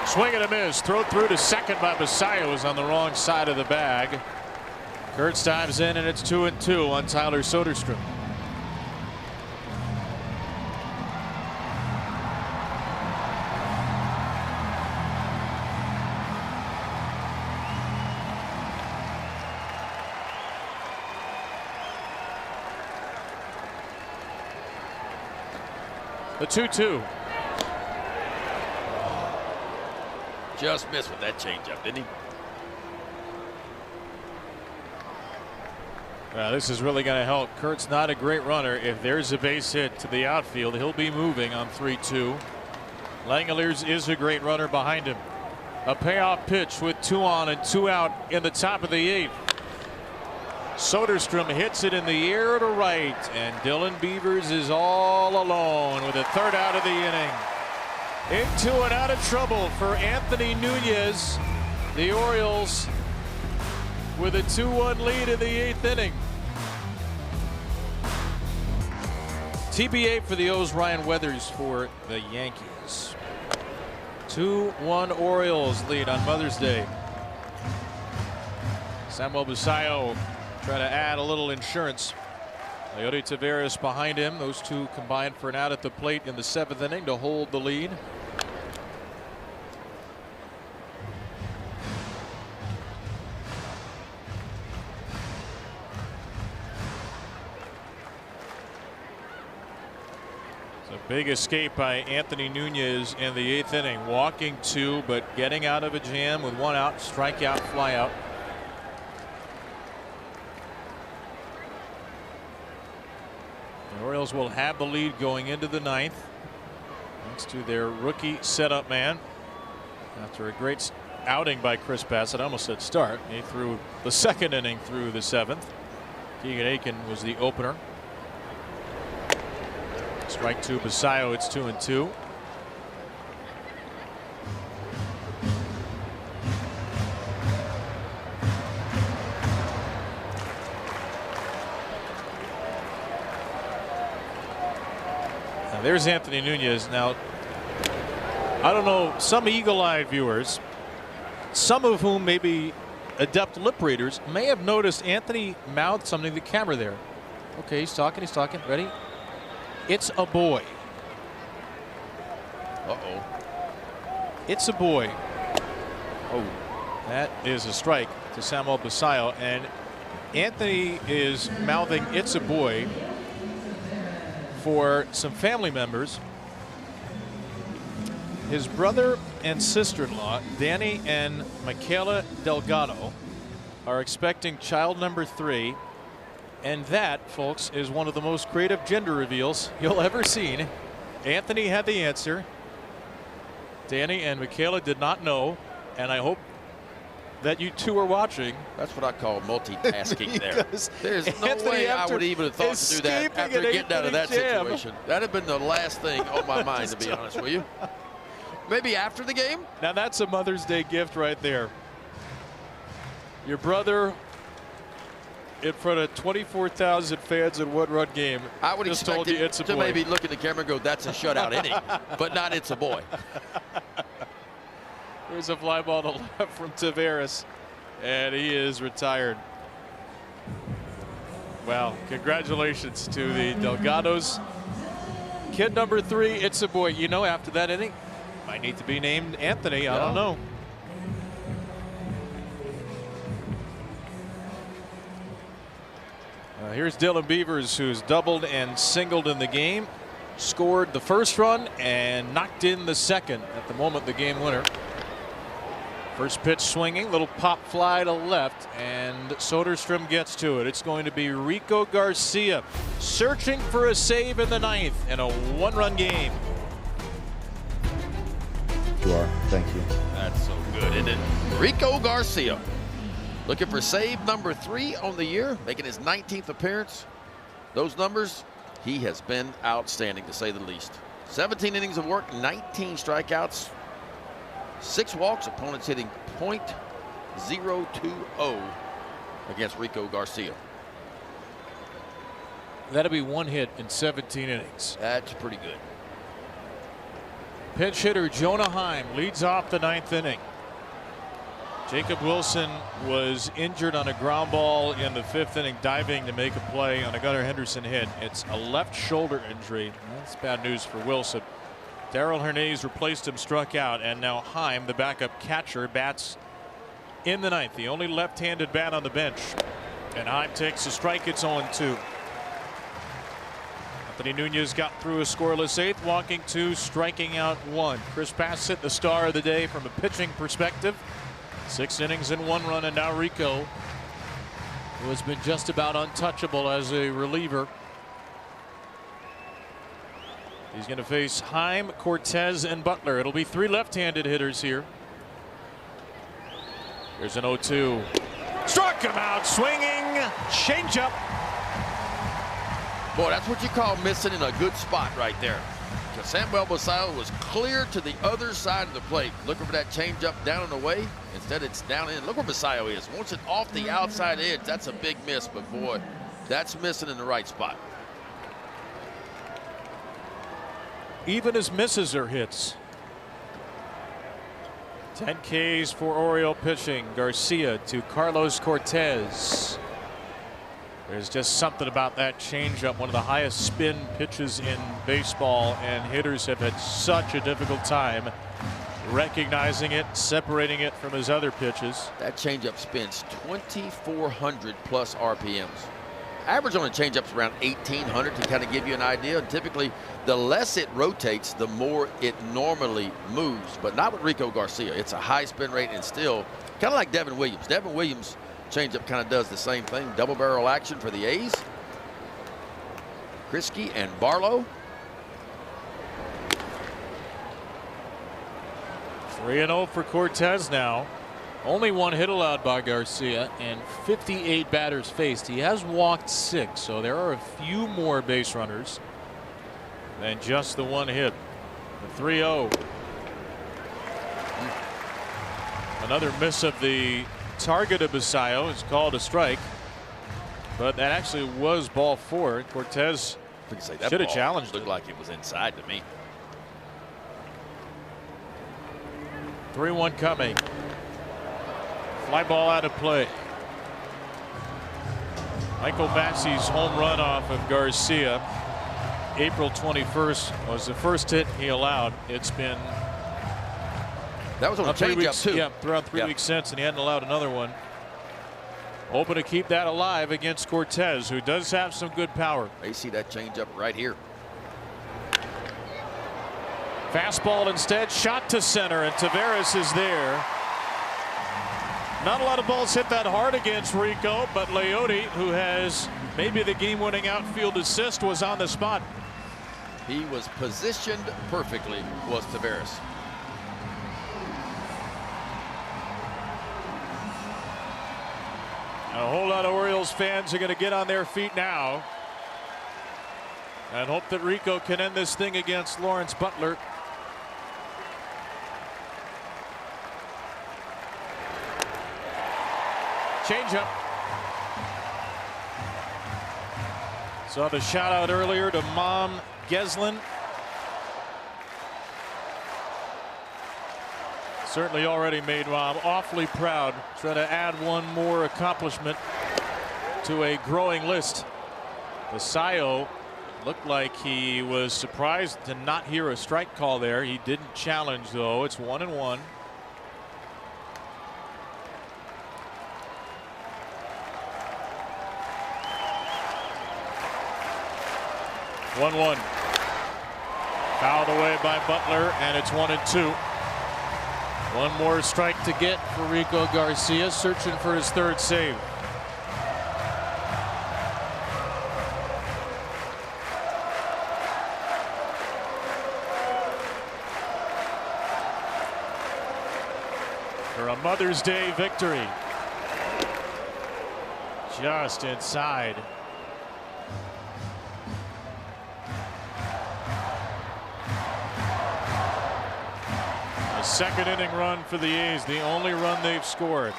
Swing and a miss. Throw through to second by Basayo is on the wrong side of the bag. Kurtz dives in, and it's 2-2 on Tyler Soderstrom. The 2-2. Just missed with that changeup, didn't he? Well, this is really going to help. Kurt's not a great runner. If there's a base hit to the outfield, he'll be moving on 3-2. Langeliers is a great runner behind him. A payoff pitch with 2 on and 2 out in the top of the 8th. Soderstrom hits it in the air to right, and Dylan Beavers is all alone with a 3rd out of the inning. Into and out of trouble for Anthony Nunez. The Orioles with a 2-1 lead in the 8th inning. TBA for the O's, Ryan Weathers for the Yankees. 2-1 Orioles lead on Mother's Day. Samuel Basayo try to add a little insurance. Leody Taveras behind him. Those two combined for an out at the plate in the 7th inning to hold the lead. It's a big escape by Anthony Nunez in the 8th inning. Walking 2, but getting out of a jam with 1 out, strikeout, fly out. The Orioles will have the lead going into the 9th, thanks to their rookie setup man. After a great outing by Chris Bassett, I almost said start. He threw the 2nd inning through the 7th. Keegan Aiken was the opener. Strike 2, Basayo. It's 2-2. There's Anthony Nunez. Now, I don't know, some eagle-eyed viewers, some of whom may be adept lip readers, may have noticed Anthony mouthed something to the camera there. Okay, he's talking, ready? It's a boy. Uh-oh. It's a boy. Oh, that is a strike to Samuel Basayo, and Anthony is mouthing "it's a boy" for some family members His brother and sister-in-law, Danny and Michaela Delgado, are expecting child number 3. And that, folks, is one of the most creative gender reveals you'll ever seen. Anthony had the answer. Danny and Michaela did not know, and I hope that you two are watching. That's what I call multitasking there. There's no Anthony, way I would even have thought to do that escaping after an getting out of that jam. situation. That'd have been the last thing on my mind, to be honest with you. Maybe after the game? Now that's a Mother's Day gift right there. Your brother in front of 24,000 fans in one-run game. I would just expect told you him it's a to boy. maybe look at the camera and go, that's a shutout inning, but not it's a boy. There's a fly ball to left from Taveras, and he is retired. Well, congratulations to the Delgados. Kid number 3, it's a boy. You know, after that inning, might need to be named Anthony. I don't know. Here's Dylan Beavers, who's doubled and singled in the game. Scored the first run and knocked in the second. At the moment, the game winner. First pitch swinging, little pop fly to left, and Soderstrom gets to it. It's going to be Rico Garcia searching for a save in the 9th in a 1-run game. You are. Thank you. That's so good, isn't it? Rico Garcia looking for save number 3 on the year, making his 19th appearance. Those numbers, he has been outstanding, to say the least. 17 innings of work, 19 strikeouts, 6 walks, opponents hitting .020 against Rico Garcia. That'll be 1 hit in 17 innings. That's pretty good. Pinch hitter Jonah Heim leads off the 9th inning. Jacob Wilson was injured on a ground ball in the 5th inning, diving to make a play on a Gunnar Henderson hit. It's a left shoulder injury. That's bad news for Wilson. Darrell Hernandez replaced him, struck out, and now Heim, the backup catcher, bats in the 9th. The only left-handed bat on the bench. And Heim takes a strike. It's 0-2. Anthony Nunez got through a scoreless 8th, walking 2, striking out 1. Chris Bassett, the star of the day from a pitching perspective. 6 innings and 1 run, and now Rico, who has been just about untouchable as a reliever. He's going to face Heim, Cortez, and Butler. It'll be 3 left-handed hitters here. There's an 0-2. Struck him out, swinging, changeup. Boy, that's what you call missing in a good spot right there. Because Samuel Basallo was clear to the other side of the plate, looking for that changeup down and away. Instead, it's down in. Look where Basallo is. Once it off the outside edge, that's a big miss. But boy, that's missing in the right spot. Even his misses are hits. 10 Ks for Oriole pitching. Garcia to Carlos Cortez. There's just something about that changeup, one of the highest spin pitches in baseball, and hitters have had such a difficult time recognizing it, separating it from his other pitches. That changeup spins 2,400 plus RPMs. Average on a changeup is around 1,800 to kind of give you an idea. And typically, the less it rotates, the more it normally moves. But not with Rico Garcia. It's a high spin rate and still kind of like Devin Williams. Devin Williams' changeup kind of does the same thing. Double barrel action for the A's. Krisky and Barlow. 3-0 for Cortez now. Only 1 hit allowed by Garcia and 58 batters faced. He has walked 6, so there are a few more base runners than just the 1 hit. The 3-0. Another miss of the target of Basallo is called a strike, but that actually was ball 4. Cortez should have challenged. Looked like it was inside to me. 3-1 coming. Fly ball out of play. Michael Massey's home run off of Garcia April 21st was the first hit he allowed. It's been that was on a changeup too. Yeah, throughout 3 weeks since, and he hadn't allowed another one. Hoping to keep that alive against Cortez, who does have some good power. They see that changeup right here. Fastball instead, shot to center, and Taveras is there. Not a lot of balls hit that hard against Rico, but Leote, who has maybe the game-winning outfield assist, was on the spot. He was positioned perfectly, was Taveras. A whole lot of Orioles fans are going to get on their feet now and hope that Rico can end this thing against Lawrence Butler. Changeup. Saw the shout out earlier to Mom Geslin. Certainly already made Mom awfully proud. Trying to add one more accomplishment to a growing list. Basayo looked like he was surprised to not hear a strike call there. He didn't challenge, though. It's 1-1. Fouled away by Butler, and it's 1-2. One more strike to get for Rico Garcia, searching for his third save. For a Mother's Day victory. Just inside. Second inning run for the A's, the only run they've scored.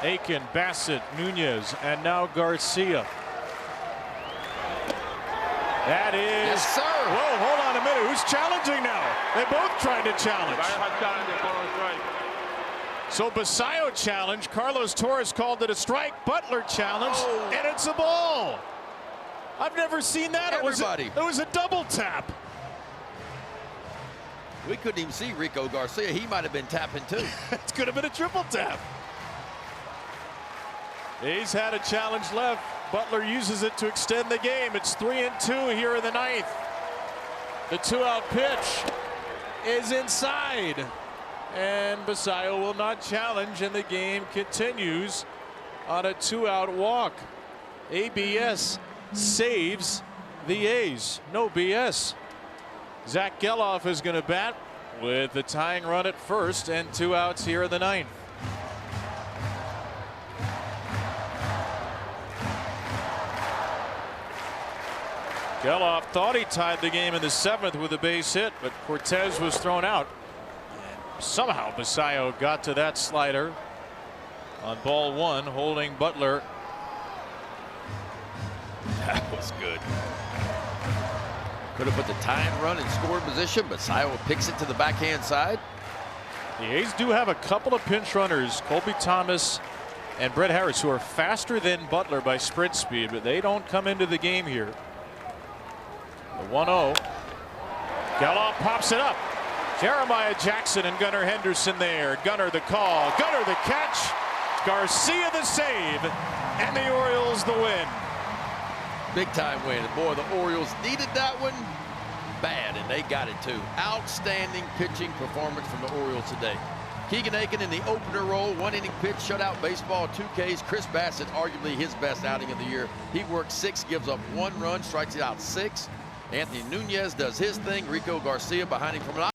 Aiken, Bassett, Nunez, and now Garcia. That is. Yes, sir. Whoa, hold on a minute. Who's challenging now? They both tried to challenge. So Basayo challenged. Carlos Torres called it a strike. Butler challenged, and it's a ball. I've never seen that. It was a double tap. We couldn't even see Rico Garcia. He might have been tapping too. It could have been a triple tap. He's had a challenge left. Butler uses it to extend the game. It's 3-2 here in the ninth. The 2-out pitch is inside, and Basayo will not challenge, and the game continues on a 2-out walk. ABS saves the A's. No BS. Zach Geloff is going to bat with the tying run at first and 2 outs here in the ninth. Geloff thought he tied the game in the 7th with a base hit, but Cortez was thrown out. And somehow Basayo got to that slider on ball 1, holding Butler. That was good. Could have put the tying run in scoring position, but Basayo picks it to the backhand side. The A's do have a couple of pinch runners, Colby Thomas and Brett Harris, who are faster than Butler by sprint speed, but they don't come into the game here. The 1-0. Geloff pops it up. Jeremiah Jackson and Gunnar Henderson there. Gunnar the call. Gunnar the catch. Garcia the save. And the Orioles the win. Big time win. Boy, the Orioles needed that one bad, and they got it too. Outstanding pitching performance from the Orioles today. Keegan Aiken in the opener role, 1-inning pitch, shutout baseball, 2 Ks. Chris Bassett, arguably his best outing of the year. He works 6, gives up 1 run, strikes it out 6. Anthony Nunez does his thing. Rico Garcia behind him from an